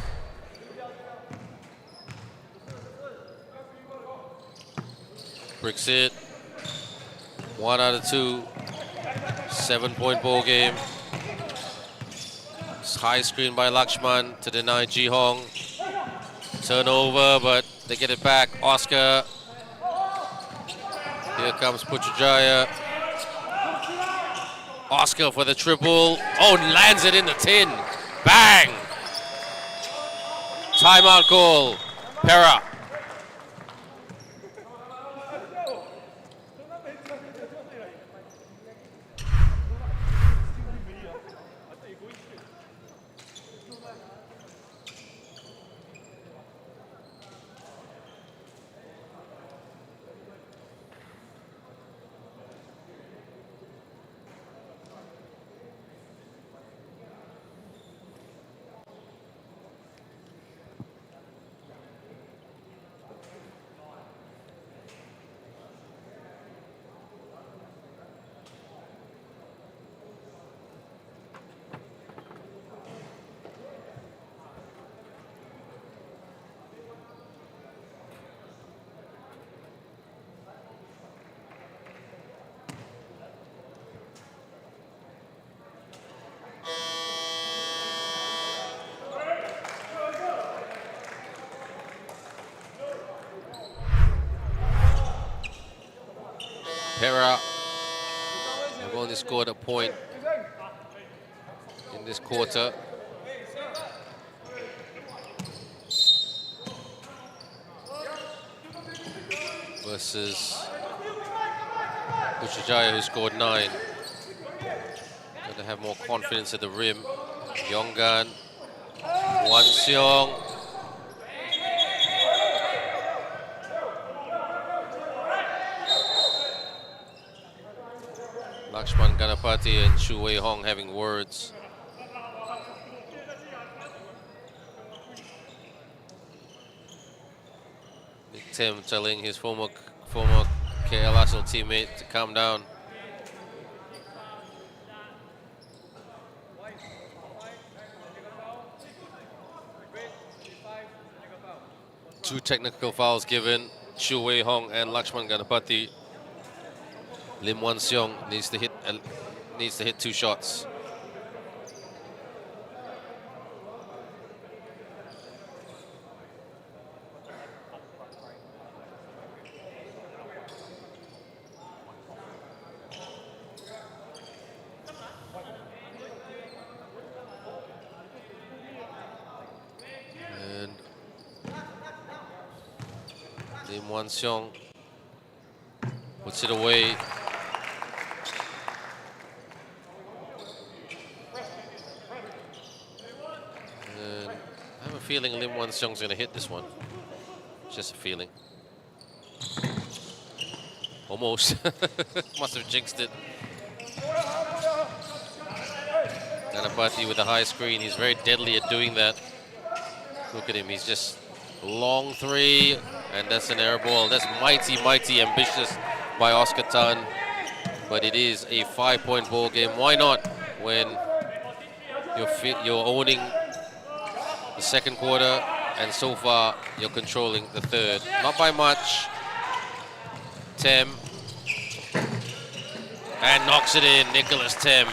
Bricks it. 1 out of 2. 7-point ball game. High screen by Lakshman to deny Ji Hong. Turnover, but they get it back. Oscar. Here comes Putrajaya. Oscar for the triple. Oh, lands it in the tin. Bang! Timeout call. Perak. Perak have only scored a point in this quarter. Versus Putrajaya, who scored 9. Got to have more confidence at the rim. Yonggan, Wan Seong. Lakshman Ganapati and Chu Wei Hong having words. Nick Tim telling his former KL Asal teammate to calm down. Two technical fouls given. Chu Wei Hong and Lakshman Ganapati. Lim Wan Seong needs to hit 2 shots. And Lim Wan Seong puts it away. I have a feeling Lim Wan Seong's going to hit this one. It's just a feeling. Almost. Must have jinxed it. Ganapati with the high screen. He's very deadly at doing that. Look at him. He's just long 3. And that's an air ball. That's mighty, mighty ambitious by Oscar Tan. But it is a 5-point ball game. Why not when you're owning the second quarter, and so far you're controlling the third. Not by much. Tem. And knocks it in, Nicholas Tem.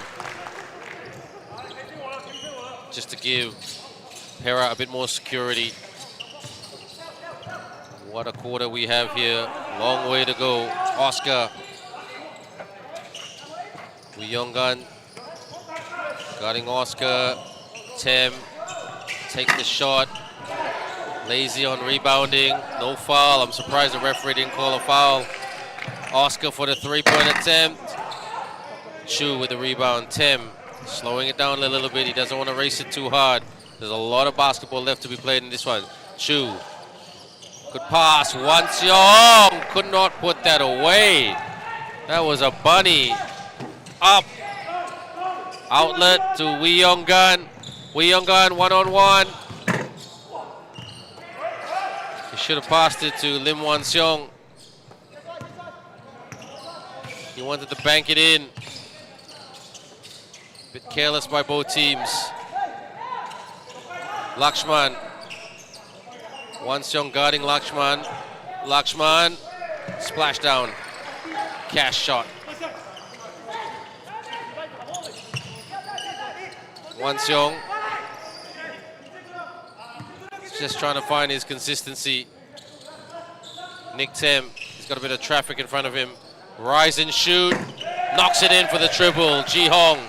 Just to give Perak a bit more security. What a quarter we have here. Long way to go. Oscar. Yonggan guarding Oscar. Tem takes the shot. Lazy on rebounding. No foul. I'm surprised the referee didn't call a foul. Oscar for the 3-point attempt. Chu with the rebound. Tem slowing it down a little bit. He doesn't want to race it too hard. There's a lot of basketball left to be played in this one. Chu. Good pass. Wan Seong could not put that away. That was a bunny. Up. Outlet to Wee Yonggan. Wee Yonggan one-on-one. He should have passed it to Lim Wan Seong. He wanted to bank it in. Bit careless by both teams. Lakshman. Wan Seong guarding Lakshman. Lakshman. Splashdown. Cash shot. Wan Seong. Just trying to find his consistency. Nick Tem. He's got a bit of traffic in front of him. Rise and shoot. Knocks it in for the triple. Ji Hong.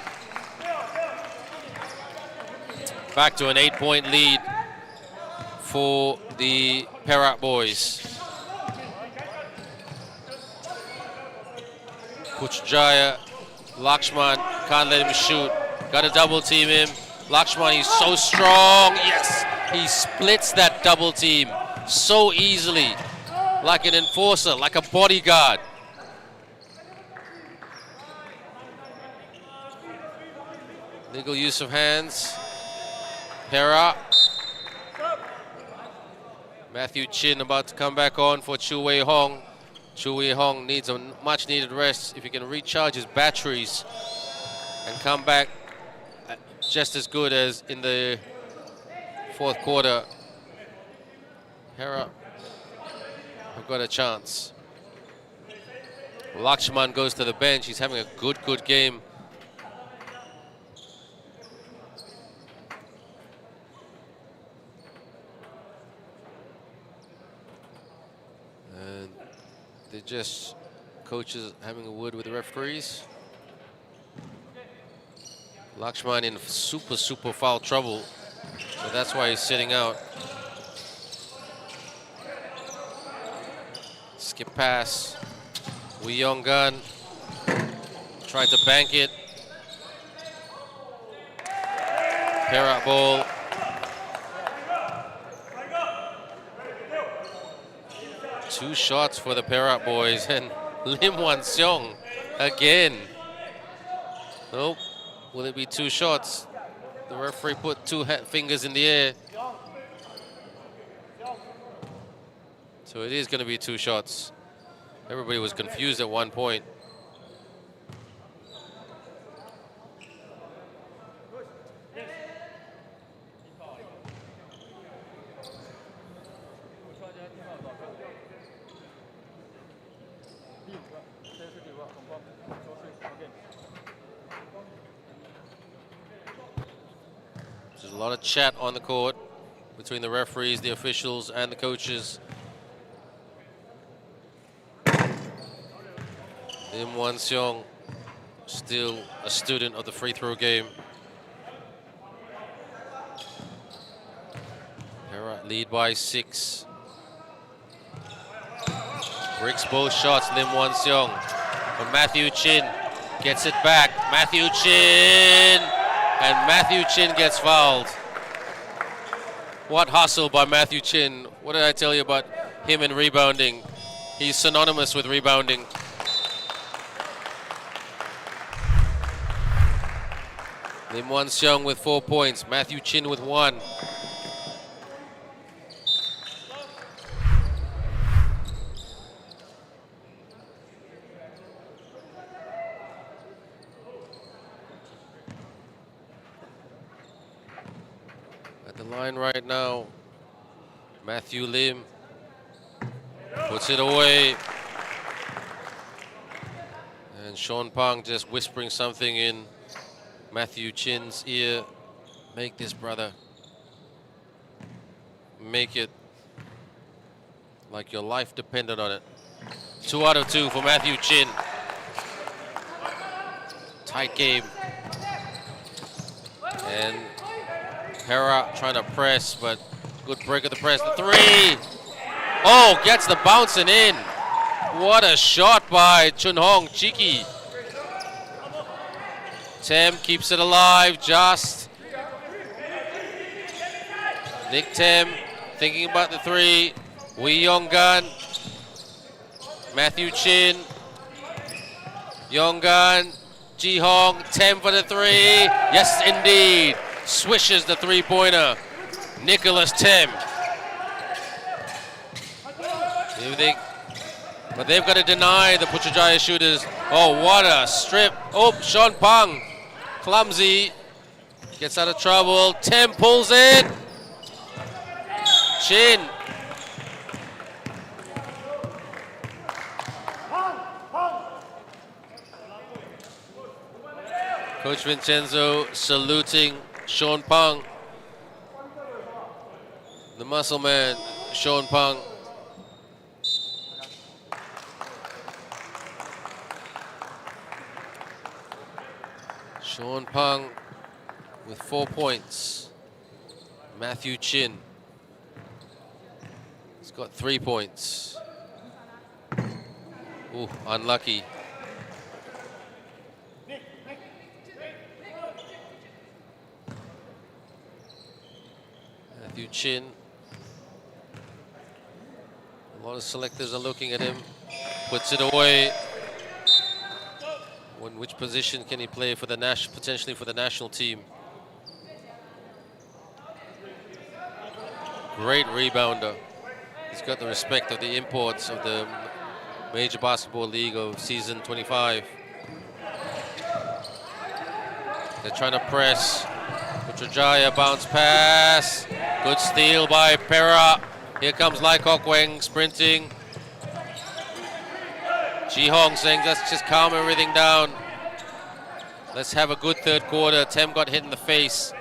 Back to an 8-point lead for the Perak boys. Putrajaya, Lakshman, can't let him shoot. Got to double team him. Lakshman, he's so strong. Yes, he splits that double team so easily. Like an enforcer, like a bodyguard. Legal use of hands. Perak. Matthew Chin about to come back on for Chu Wei Hong. Chu Wei Hong needs a much needed rest. If he can recharge his batteries and come back just as good as in the fourth quarter, Perak have got a chance. Lakshman goes to the bench. He's having a good game. And they just coaches having a word with the referees. Lakshman in super foul trouble, so that's why he's sitting out. Skip pass. Wee Yong Gun tried to bank it. Perak ball. Two shots for the Perak boys, and Lim Wan Seong again. Nope. Will it be two shots? The referee put two fingers in the air. So it is going to be two shots. Everybody was confused at one point. There's a lot of chat on the court between the referees, the officials, and the coaches. Lim Wan Seong, still a student of the free throw game. Perak lead by 6. Bricks both shots, Lim Wan Seong. But Matthew Chin gets it back. Matthew Chin! And Matthew Chin gets fouled. What hustle by Matthew Chin. What did I tell you about him and rebounding? He's synonymous with rebounding. Lim Wan Seong with 4 points. Matthew Chin with 1. At the line right now, Matthew Lim puts it away. And Sean Pang just whispering something in Matthew Chin's ear. Make this, brother. Make it like your life depended on it. 2 out of 2 for Matthew Chin. Tight game. And Perak trying to press, but good break of the press. The 3! Oh, gets the bouncing in. What a shot by Chun Hong, cheeky. Tem keeps it alive, just. Nick Tem thinking about the 3. Wee Yong Gun. Matthew Chin. Yong Gun. Ji Hong. Tem for the 3. Yes, indeed. Swishes the 3-pointer. Nicholas Tem. But they've got to deny the Putrajaya shooters. Oh, what a strip. Oh, Sean Pang. Clumsy. Gets out of trouble. Tem pulls it. Chin. Coach Vincenzo saluting Sean Pang. The muscle man, Sean Pang. Sean Pang with 4 points. Matthew Chin. He's got 3 points. Ooh, unlucky. Matthew Chin. A lot of selectors are looking at him. Puts it away. Which position can he play for the potentially for the national team? Great rebounder. He's got the respect of the imports of the Major Basketball League of season 25. They're trying to press. Putrajaya bounce pass. Good steal by Perak. Here comes Lai Kok Weng sprinting. Ji Hong saying let's just calm everything down. Let's have a good third quarter. Tem got hit in the face.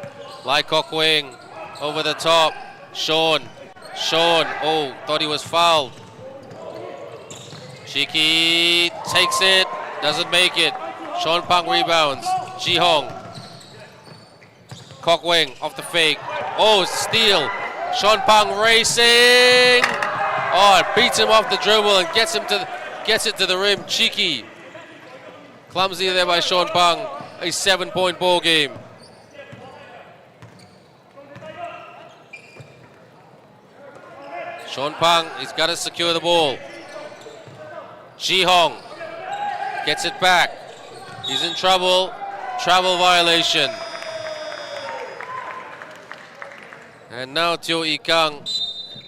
Lai Kok Weng over the top. Sean. Oh, thought he was fouled. Cheeky takes it, doesn't make it. Sean Pang rebounds. Ji Hong. Kok Weng off the fake. Oh, steal. Sean Pang racing. Oh, it beats him off the dribble and gets it to the rim. Cheeky. Clumsy there by Sean Pang. A 7-point ball game. Sean Pang, he's got to secure the ball. Ji Hong gets it back. He's in trouble. Travel violation. And now Teo Ee Kang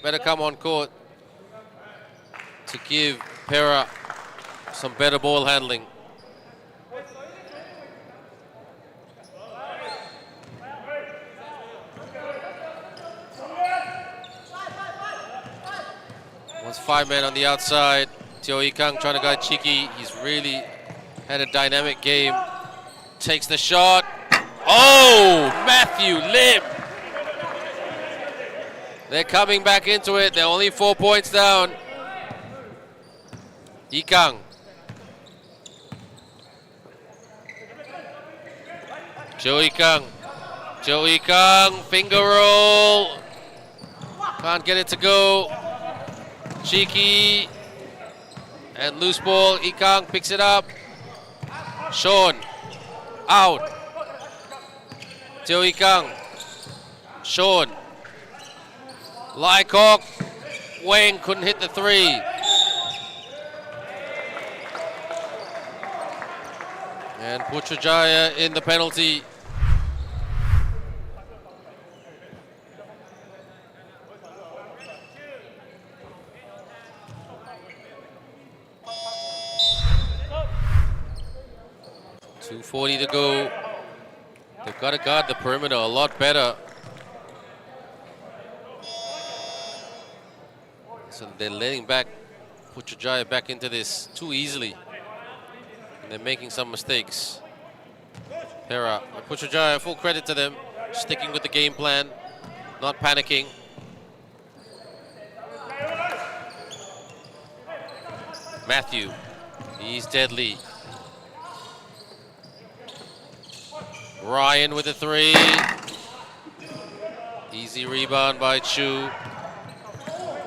better come on court to give Perak some better ball handling. Once 5 men on the outside. Teo Ee Kang trying to guide Cheeky. He's really had a dynamic game. Takes the shot. Oh, Matthew Lim. They're coming back into it. They're only 4 points down. Ee Kang. Teo Ee Kang. Teo Ee Kang, finger roll. Can't get it to go. Cheeky. And loose ball. Ee Kang picks it up. Sean. Out. Teo Ee Kang. Sean. Kok Weng couldn't hit the three. And Putrajaya in the penalty. .240 to go. They've got to guard the perimeter a lot better. So they're letting Putrajaya back into this too easily. And they're making some mistakes. Perak. Putrajaya, full credit to them. Sticking with the game plan. Not panicking. Matthew. He's deadly. Ryan with the three. Easy rebound by Chu.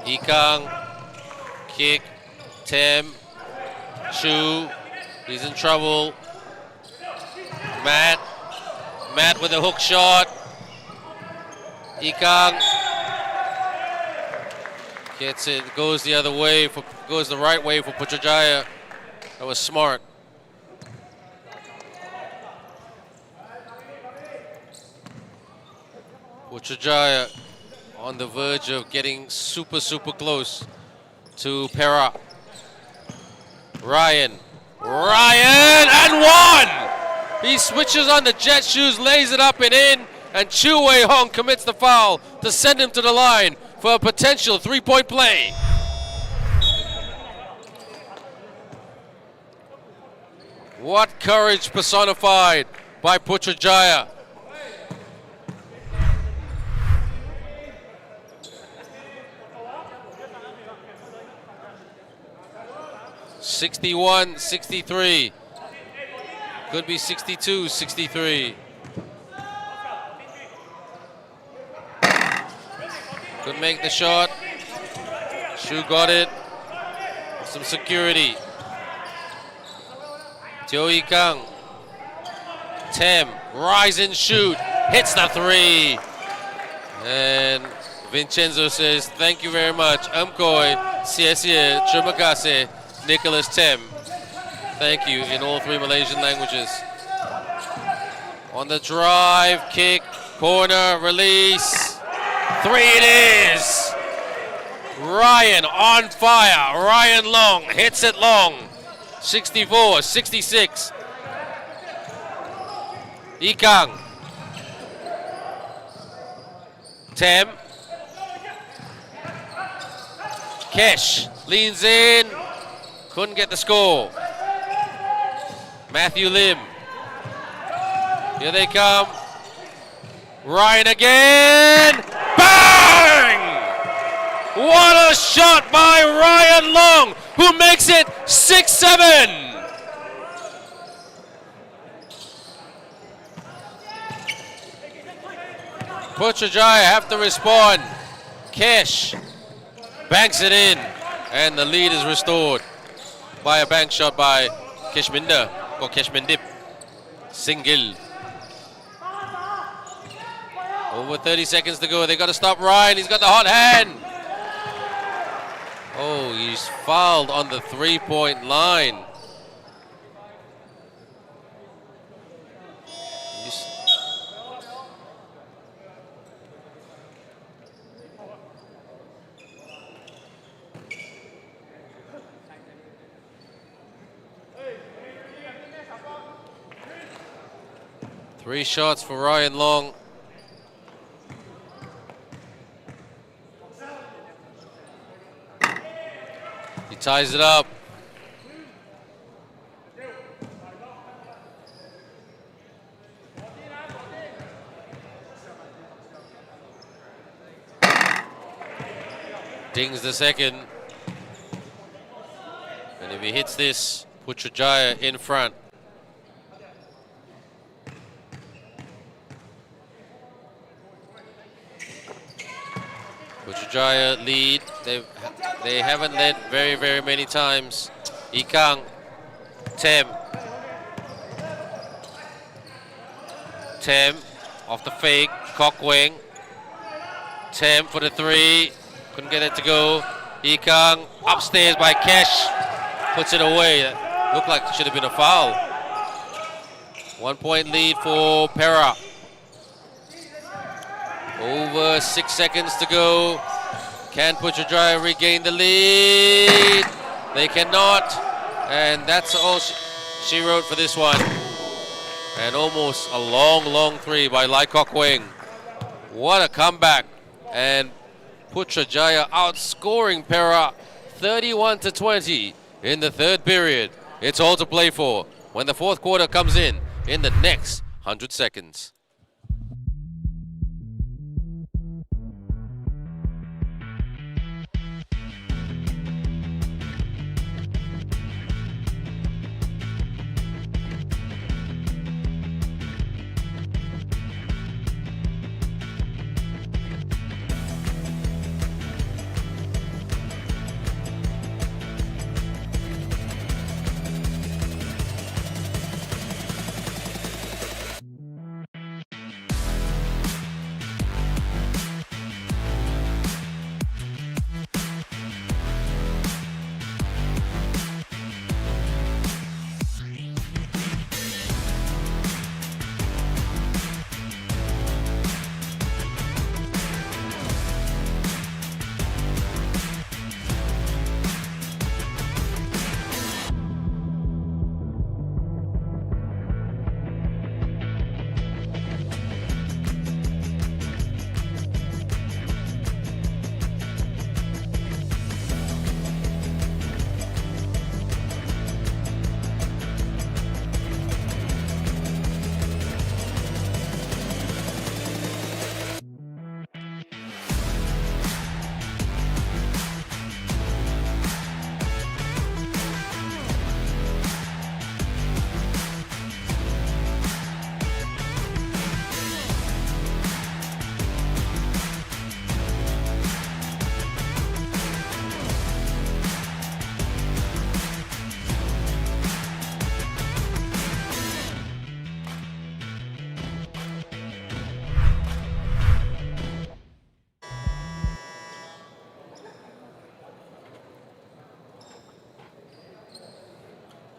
Ee Kang. Kick. Tem. Chu. He's in trouble. Matt with a hook shot. Ee Kang gets it. Goes the other way. Goes the right way for Putrajaya. That was smart. Putrajaya on the verge of getting super close to Perak. Ryan and one! He switches on the jet shoes, lays it up and in, and Chu Wei Hong commits the foul to send him to the line for a potential three-point play. What courage personified by Putrajaya. (61-63). Could be 62-63. Could make the shot. Shu got it. Some security. Teo Ee Kang. Tem. Rise and shoot. Hits the three. And Vincenzo says, thank you very much. Amkoy. Sia. Terima kasih. Nicholas Tem. Thank you in all three Malaysian languages. On the drive, kick, corner, release. Three it is. Ryan on fire. Ryan Long hits it long. 64-66. Ee Kang. Tem. Kesh leans in. Couldn't get the score. Matthew Lim. Here they come. Ryan again. Bang! What a shot by Ryan Long, who makes it 6-7. Putrajaya have to respond. Kesh banks it in, and the lead is restored by a bank shot by Keshminder, or Keshmindip. Single. Over 30 seconds to go. They got to stop Ryan. He's got the hot hand. Oh, he's fouled on the 3-point line. 3 shots for Ryan Long. He ties it up. Dings the second. And if he hits this, Putrajaya in front. Putrajaya lead. They haven't led very many times. Ikang, Tem off the fake, Kokweng. Tem for the 3, couldn't get it to go. Ikang upstairs by Kesh, puts it away. That looked like it should have been a foul. 1-point lead for Perak. Over 6 seconds to go. Can Putrajaya regain the lead? They cannot. And that's all she wrote for this one. And almost a long 3 by Lai Kokweng. What a comeback. And Putrajaya outscoring Perak 31-20 in the 3rd period. It's all to play for when the 4th quarter comes in the next 100 seconds.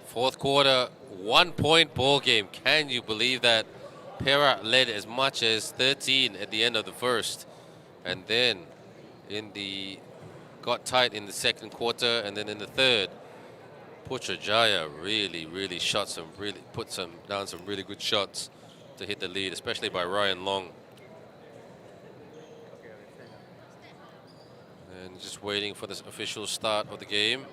Fourth quarter, 1-point ball game. Can you believe that? Perak led as much as 13 at the end of the first. And then got tight in the second quarter, and then in the third, Putrajaya really put down some really good shots to hit the lead, especially by Ryan Long. And just waiting for the official start of the game.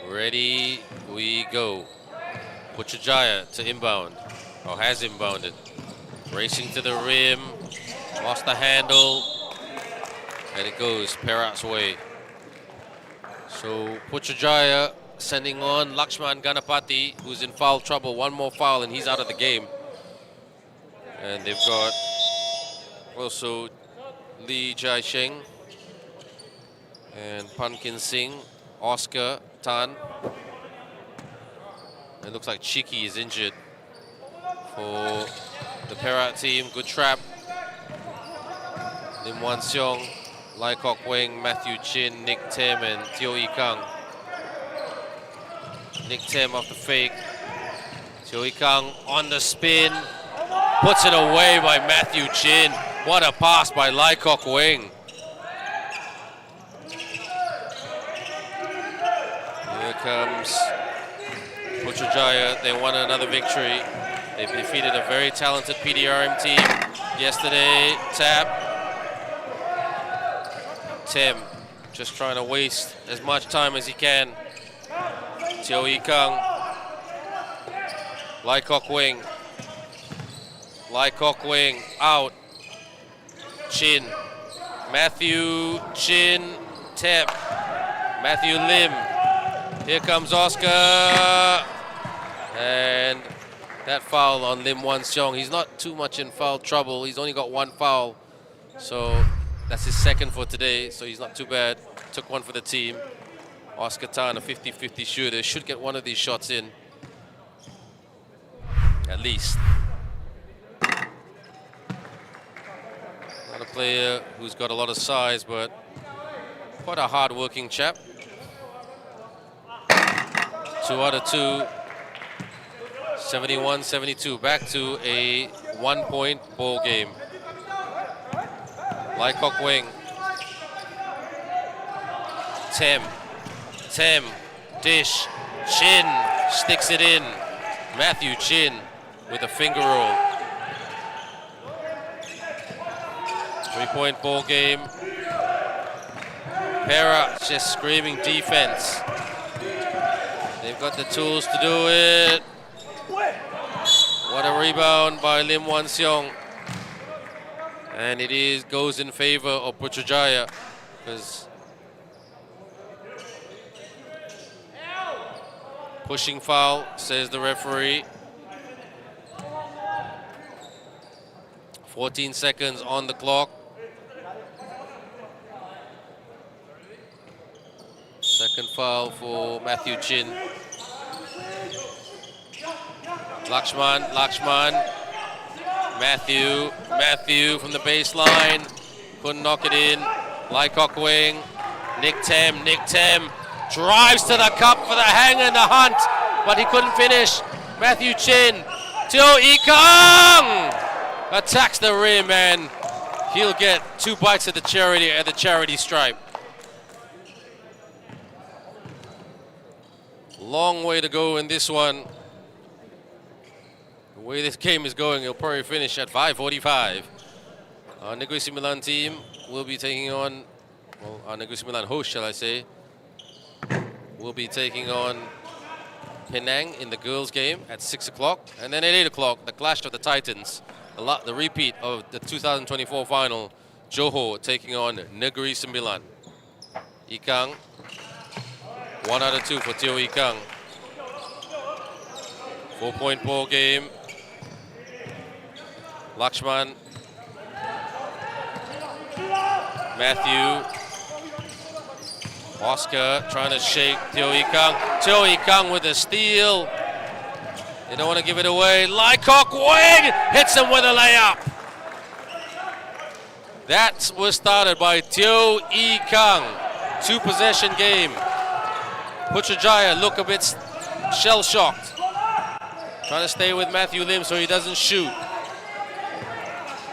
Ready, we go. Putrajaya to inbound, or has inbounded. Racing to the rim, lost the handle, and it goes Perak's way. So Putrajaya sending on Lakshman Ganapati, who's in foul trouble. One more foul and he's out of the game. And they've got also Lee Jai Sheng and Pankin Singh, Oscar Tan. It looks like Chiki is injured for the Perak team. Good trap. Lim Wan Seong, Lai Kok Weng, Matthew Chin, Nick Tem, and Teo Ee Kang. Nick Tem off the fake. Teo Ee Kang on the spin. Puts it away by Matthew Chin. What a pass by Lai Kok Weng. Here comes Putrajaya. They won another victory. They've defeated a very talented PDRM team yesterday. Tap. Tim just trying to waste as much time as he can. Teo Ee Kang. Lai Kok Weng. Lai Kok Weng out. Chin. Matthew Chin. Tap. Matthew Lim. Here comes Oscar. And that foul on Lim Wan Seong. He's not too much in foul trouble. He's only got one foul. So that's his second for today. So he's not too bad. Took one for the team. Oscar Tan, a 50-50 shooter. Should get one of these shots in. At least. Not a player who's got a lot of size, but quite a hard-working chap. 2 out of 2. 71-72, back to a 1-point ball game. Lai Kok Weng. Tem, dish, Chin, sticks it in. Matthew Chin with a finger roll. 3-point ball game. Perak just screaming defense. They've got the tools to do it. What a rebound by Lim Wan Seong. And it goes in favor of Putrajaya, because pushing foul, says the referee. 14 seconds on the clock. Second foul for Matthew Chin. Lakshman. Matthew from the baseline. Couldn't knock it in. Lai Kok Weng. Nick Tem drives to the cup for the hang and the hunt, but he couldn't finish. Matthew Chin. Teo Ee Kang attacks the rim, and he'll get 2 bites at the charity stripe. Long way to go in this one. The way this game is going, it'll probably finish at 5:45. Our Negeri Sembilan team will be taking on, well, our Negeri Sembilan host, shall I say, will be taking on Penang in the girls' game at 6 o'clock. And then at 8 o'clock, the clash of the Titans, the repeat of the 2024 final, Johor taking on Negeri Sembilan. Ee Kang, 1 out of 2 for Teo Ee Kang. 4-point ball game. Lakshman. Matthew. Oscar trying to shake Teo Ee Kang. Teo Ee Kang with a steal. They don't want to give it away. Lai Kok Weng hits him with a layup. That was started by Teo Ee Kang. 2-possession game. Putrajaya look a bit shell-shocked. Trying to stay with Matthew Lim so he doesn't shoot.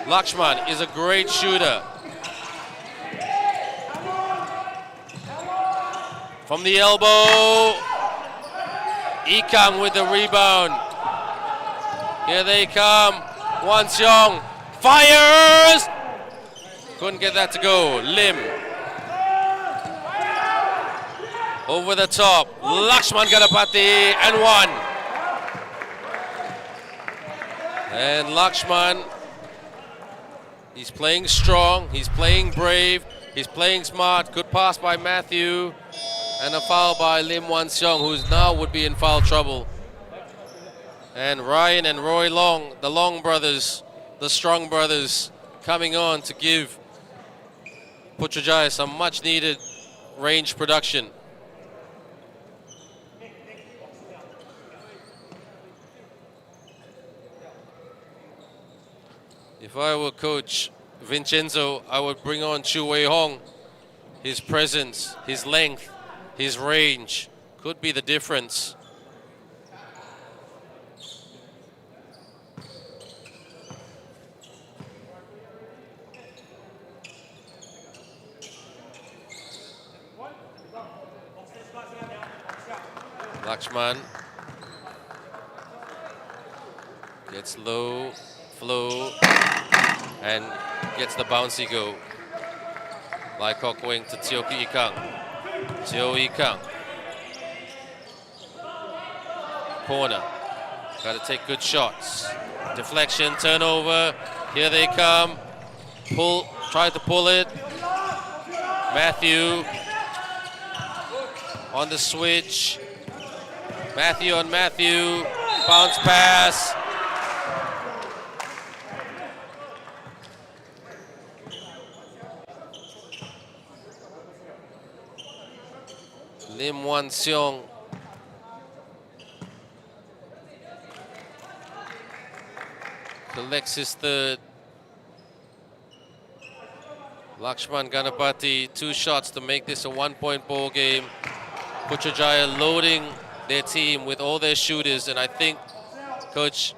Lakshman is a great shooter. From the elbow, Ee Kang with the rebound. Here they come. Wan Seong fires. Couldn't get that to go. Lim. Over the top, Lakshman Ganapati and one. And Lakshman, he's playing strong, he's playing brave, he's playing smart. Good pass by Matthew. And a foul by Lim Wan Seong, who now would be in foul trouble. And Ryan and Roy Long, the Long brothers, the Strong brothers, coming on to give Putrajaya some much needed range production. If I were coach Vincenzo, I would bring on Chu Wei Hong. His presence, his length, his range could be the difference. Lakshman gets low, flow, and gets the bouncy go. Lai Kok Wing to Teo Ki Kang. Teo Yi Kang. Corner. Got to take good shots. Deflection, turnover. Here they come. Pull, tried to pull it. Matthew on the switch. Matthew on Matthew. Bounce pass. Lim Wan Seong collects his third. Lakshman Ganapati, 2 shots to make this a 1-point ball game. Putrajaya loading their team with all their shooters, and I think Coach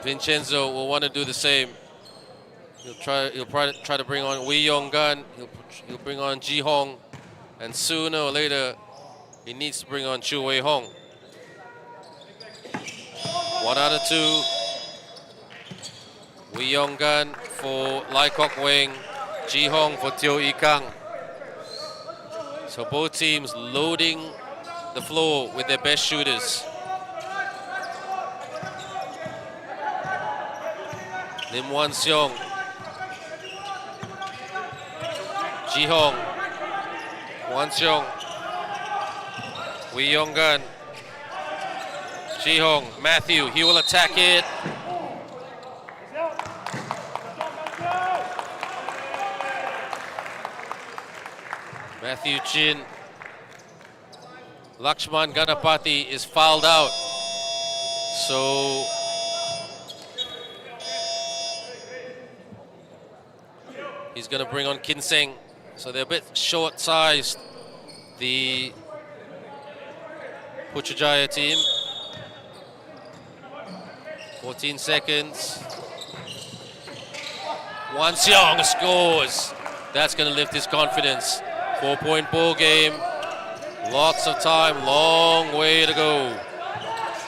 Vincenzo will want to do the same. He'll probably try to bring on Wee Yong Gan. He'll bring on Ji Hong, and sooner or later he needs to bring on Chu Wei Hong. 1 out of 2. Wee Yong Gan for Lai Kok Weng, Ji Hong for Teo Yi Kang. So both teams loading the floor with their best shooters. Lim Wan Seong, Ji Hong, Wan Seong, Wee Yong Gan, Ji Hong, Matthew, he will attack it. Matthew Chin. Lakshman Ganapati is fouled out. So he's going to bring on Kinseng. So they're a bit short-sized, the Putrajaya team. 14 seconds. Wan Seong scores. That's going to lift his confidence. 4-point ball game. Lots of time, long way to go.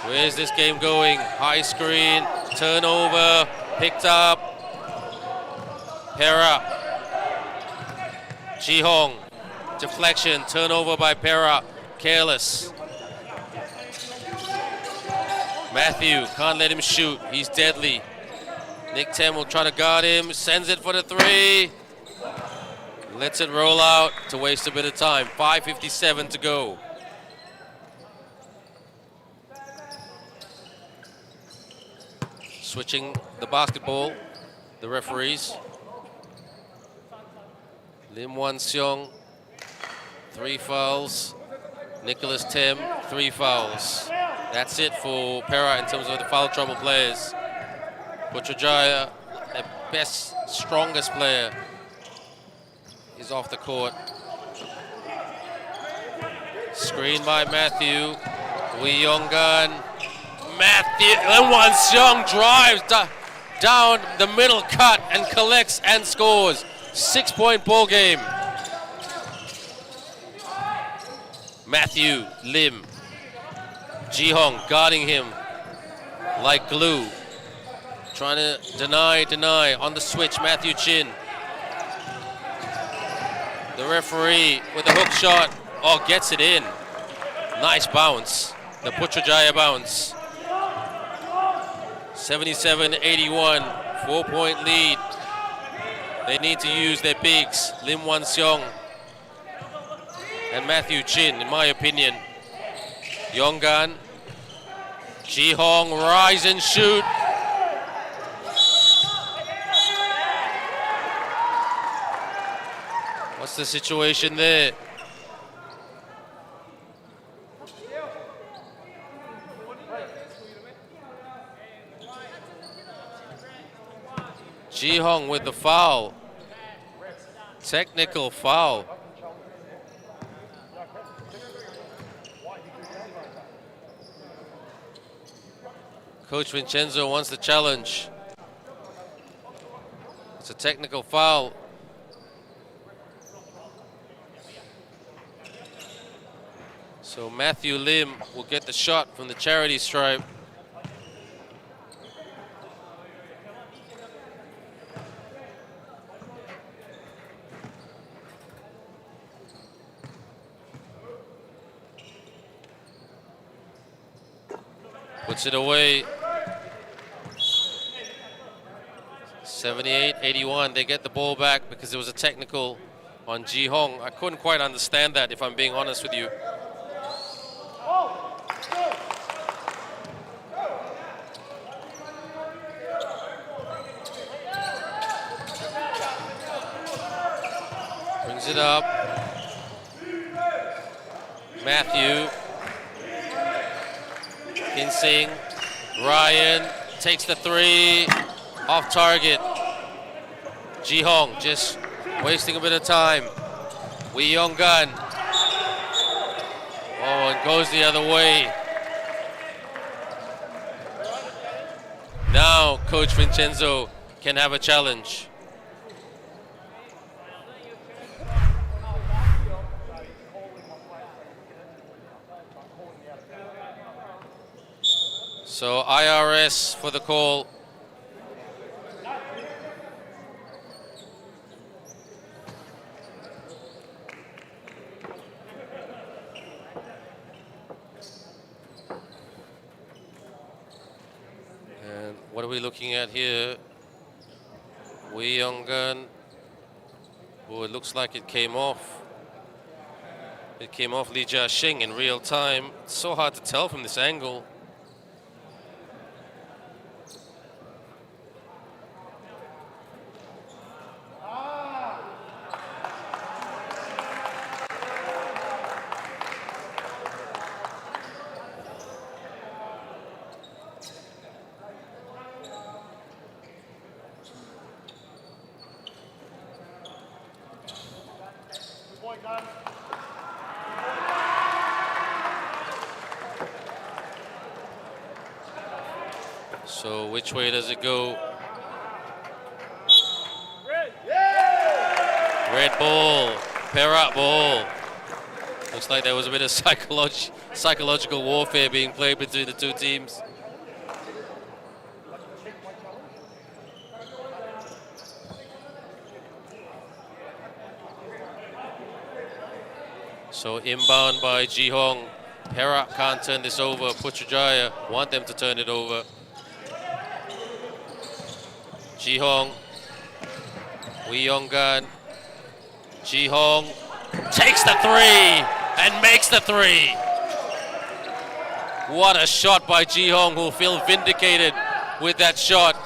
Where's this game going? High screen, turnover, picked up. Perak. Ji Hong, deflection, turnover by Perak. Careless. Matthew, can't let him shoot. He's deadly. Nick Tem will try to guard him, sends it for the 3. Lets it roll out to waste a bit of time. 5:57 to go. Switching the basketball, the referees. Lim Wan Seong, 3 fouls. Nicholas Tem, 3 fouls. That's it for Perak in terms of the foul trouble players. Putrajaya, their best, strongest player, is off the court. Screen by Matthew. Wee Yong Gan. Matthew, Lim Wan Seong drives down the middle cut and collects and scores. 6-point ball game. Matthew, Lim. Ji Hong guarding him like glue. Trying to deny. On the switch, Matthew Chin. The referee with the hook shot. Oh, gets it in. Nice bounce. The Putrajaya bounce. 77-81. 4-point lead. They need to use their bigs. Lim Wan Seong and Matthew Chin, in my opinion. Yonggan. Ji Hong, rise and shoot. What's the situation there? Ji Hong with the foul. Technical foul. Coach Vincenzo wants the challenge. It's a technical foul. So Matthew Lim will get the shot from the charity stripe. Puts it away. 78-81. They get the ball back because there was a technical on Ji Hong. I couldn't quite understand that, if I'm being honest with you. Brings it up. Matthew. Kinsing. Ryan takes the three. Off target. Ji Hong just wasting a bit of time. Wee Yong-gun. Oh, and goes the other way. Now Coach Vincenzo can have a challenge. So IRS for the call. And what are we looking at here? Wee Yong-gun. Oh, it looks like it came off. It came off Li Jia-shing in real time. It's so hard to tell from this angle. So which way does it go? Red ball, Perak ball. Looks like there was a bit of psychological warfare being played between the two teams. So inbound by Ji Hong. Perak can't turn this over. Putrajaya want them to turn it over. Ji Hong. Wee Yong-gun. Ji Hong takes the three and makes the three. What a shot by Ji Hong, who'll feel vindicated with that shot.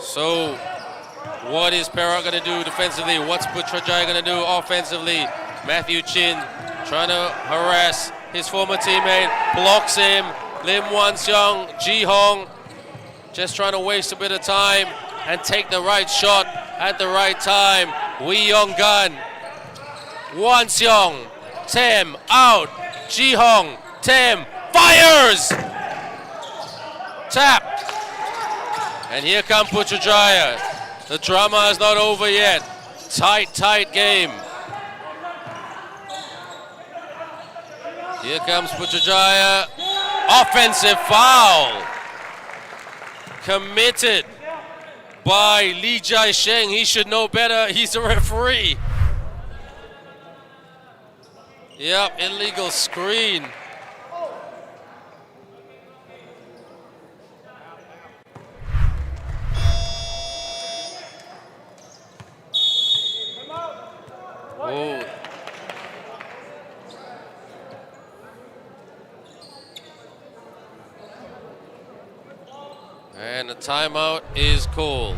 So what is Perak going to do defensively? What's Putrajaya going to do offensively? Matthew Chin trying to harass his former teammate, blocks him. Lim Wan Seong, Ji Hong just trying to waste a bit of time and take the right shot at the right time. Wee Yong-gun. Wan Seong. Tem out. Ji Hong. Tem fires. Tap. And here come Putrajaya. The drama is not over yet. Tight game. Here comes Putrajaya. Offensive foul. Committed by Lee Jai-sheng. He should know better. He's a referee. Yep, illegal screen. Oh. And the timeout is called.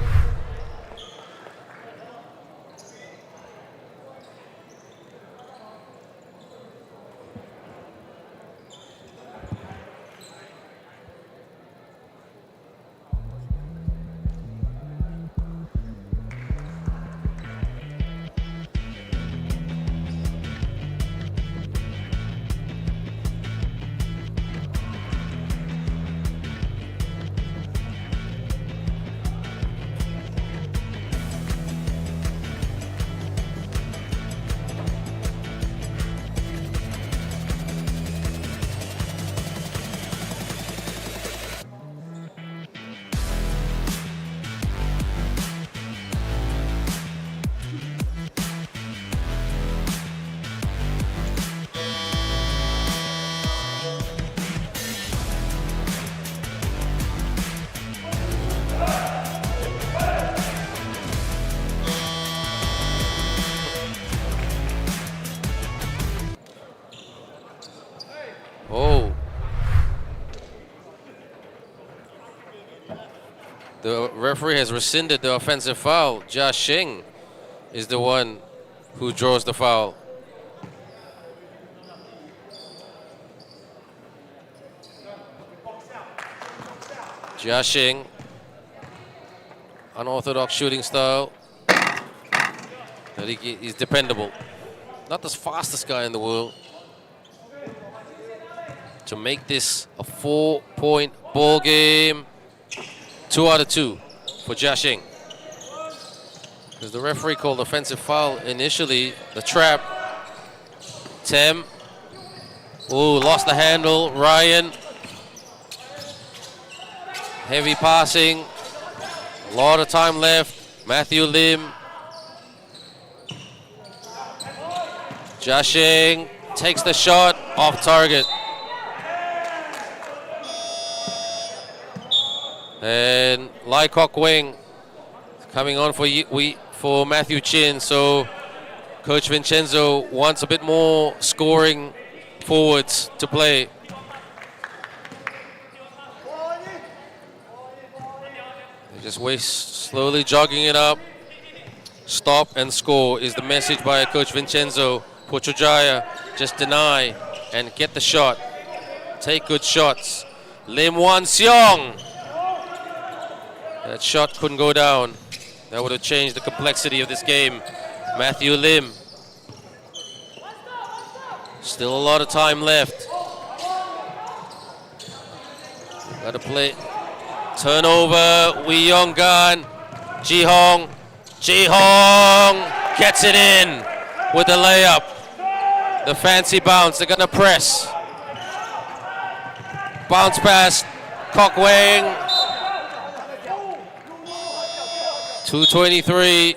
Oh. The referee has rescinded the offensive foul. Jia Sheng is the one who draws the foul. Jia Sheng, unorthodox shooting style. He's dependable. Not the fastest guy in the world. To make this a 4-point ball game. 2 out of 2 for Jia Sheng. Because the referee called offensive foul initially, the trap. Tem. Oh, lost the handle. Ryan. Heavy passing. A lot of time left. Matthew Lim. Jia Sheng takes the shot off target. And Lai Kok Wing coming on for Matthew Chin. So Coach Vincenzo wants a bit more scoring forwards to play. They just slowly jogging it up. Stop and score is the message by Coach Vincenzo. Putrajaya, just deny and get the shot. Take good shots. Lim Wan Seong. That shot couldn't go down. That would have changed the complexity of this game. Matthew Lim. Still a lot of time left. Got to play. Turnover. Wee Yong Gan. Ji Hong. Ji Hong gets it in with the layup. The fancy bounce. They're going to press. Bounce pass. Kok Wing. 2:23.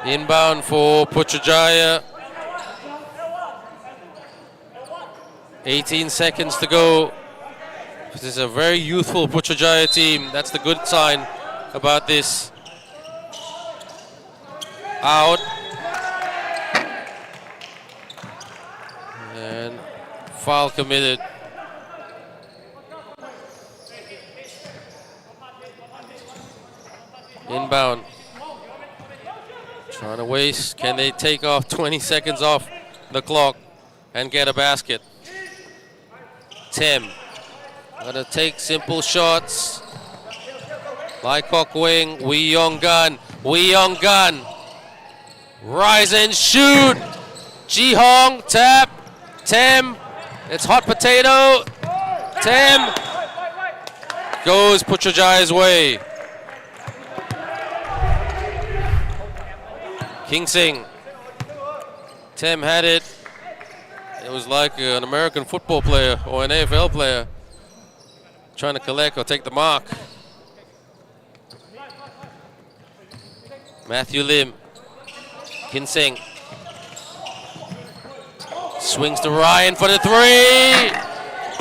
Inbound for Putrajaya. 18 seconds to go. This is a very youthful Putrajaya team. That's the good sign about this. Out. And foul committed. Inbound. Trying to waste. Can they take off 20 seconds off the clock and get a basket? Tim. Gonna take simple shots. Lai Kok Wing. Wee Yong Gan. Wee Yong Gan. Rise and shoot. Ji Hong. Tap. Tim. It's hot potato. Tim. Goes Putrajaya's way. King Sing. Tem had it. It was like an American football player or an AFL player trying to collect or take the mark. Matthew Lim. Kinseng. Swings to Ryan for the three.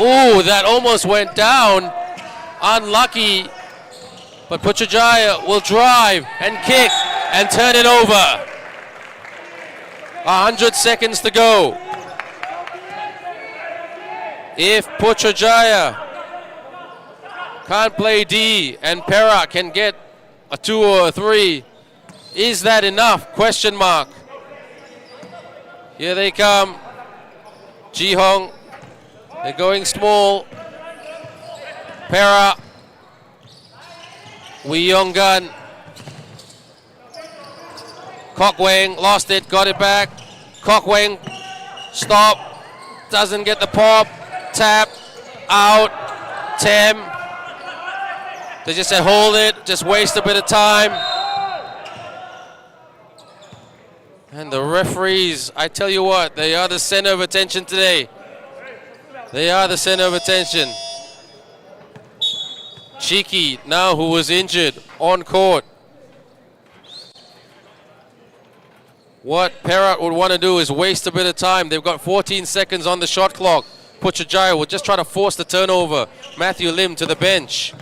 Ooh, that almost went down. Unlucky. But Putrajaya will drive and kick and turn it over. 100 seconds to go. If Putrajaya can't play D and Perak can get a 2 or a 3, is that enough? Question mark. Here they come. G10. They're going small. Perak. Wee Yong Gun. Kokweng lost it, got it back. Kokweng, stop. Doesn't get the pop. Tap. Out. Tem. They just said hold it, just waste a bit of time. And the referees, I tell you what, they are the center of attention today. They are the center of attention. Cheeky, now who was injured, on court. What Perak would want to do is waste a bit of time. They've got 14 seconds on the shot clock. Putrajaya will just try to force the turnover. Matthew Lim to the bench.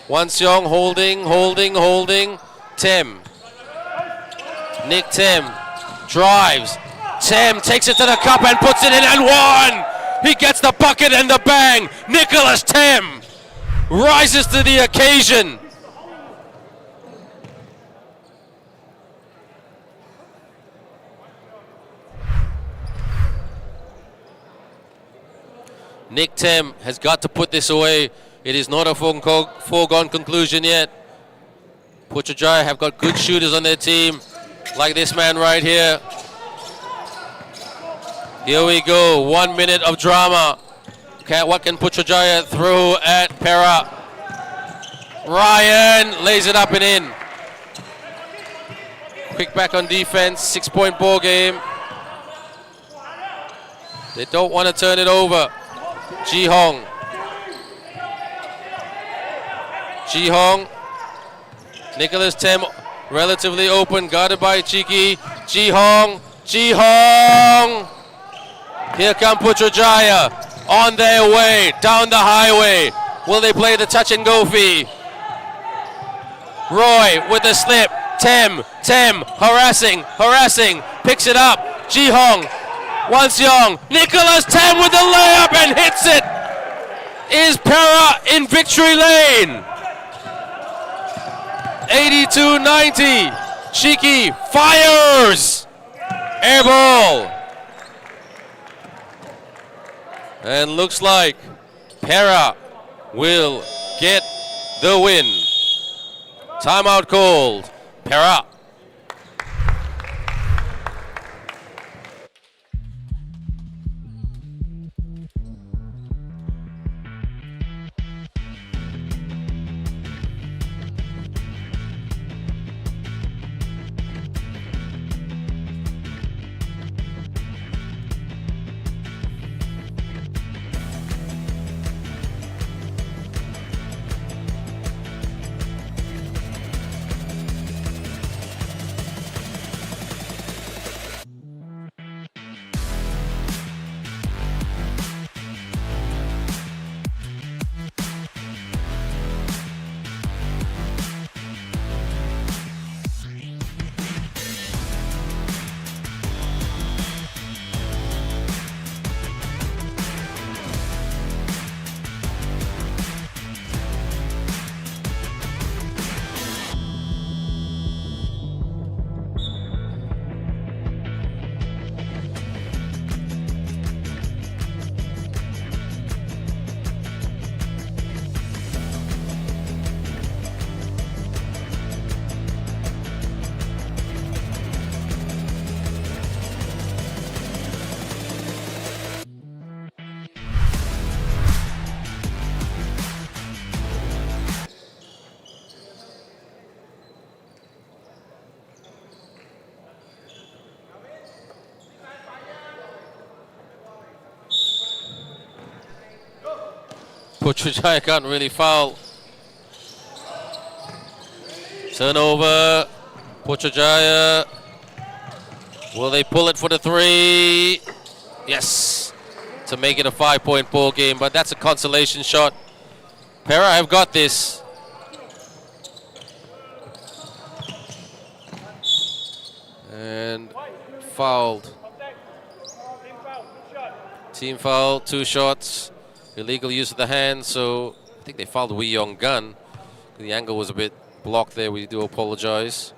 Wan Seong holding. Tem. Nick Tem drives. Tem takes it to the cup and puts it in and one. He gets the bucket and the bang. Nicholas Tem rises to the occasion. Nick Tem has got to put this away. It is not a foregone conclusion yet. Putrajaya have got good shooters on their team, like this man right here. Here we go, 1 minute of drama. Okay, what can Putrajaya throw at Perak? Ryan lays it up and in. Quick back on defense, 6-point ball game. They don't want to turn it over. G10. Nicholas Tem relatively open, guarded by Cheeky. G10. Here come Putrajaya on their way down the highway. Will they play the touch and go fee? Roy with the slip. Tem harassing, picks it up. G10. Wan Seong. Nicholas Tem with the layup and hits it. Is Perak in victory lane? 82-90. Cheeky fires. Air ball. And looks like Perak will get the win. Timeout called. Perak. Putrajaya can't really foul. Turnover. Putrajaya. Will they pull it for the 3? Yes. To make it a 5-point ball game, but that's a consolation shot. Perak have got this. And fouled. Team foul, 2 shots. Illegal use of the hand, so I think they fouled Wee Yong Gun. The angle was a bit blocked there, we do apologize.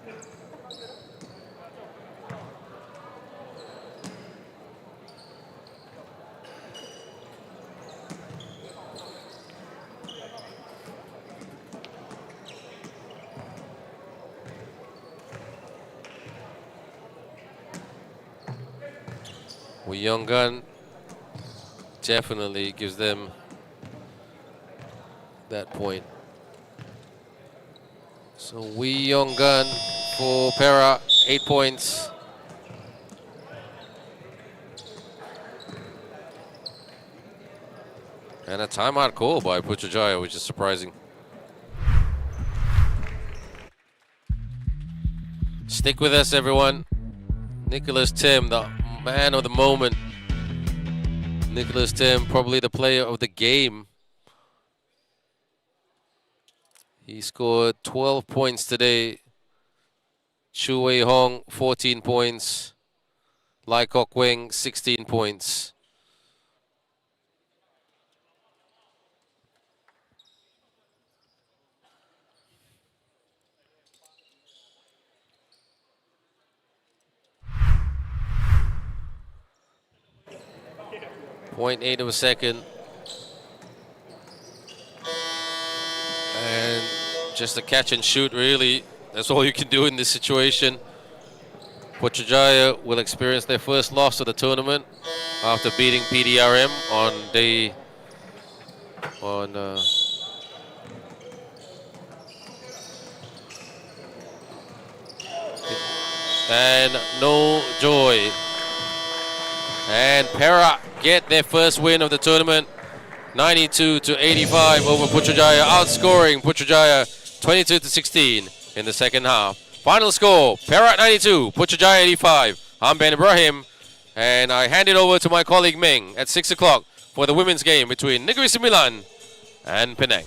Wee Yong Gun definitely gives them that point. So Wee Yong Gun for Perak, 8 points. And a timeout call by Putrajaya, which is surprising. Stick with us, everyone. Nicholas Tim, the man of the moment. Nicholas Tim, probably the player of the game. He scored 12 points today. Chu Wei Hong, 14 points. Lai Kok Weng, 16 points. .8 of a second. And just a catch and shoot, really. That's all you can do in this situation. Putrajaya will experience their first loss of the tournament after beating PDRM on day... and no joy. And Perak get their first win of the tournament, 92-85 over Putrajaya, outscoring Putrajaya 22-16 in the second half. Final score, Perak 92, Putrajaya 85. I'm Ben Ibrahim, and I hand it over to my colleague Ming at 6 o'clock for the women's game between Negeri Sembilan and Penang.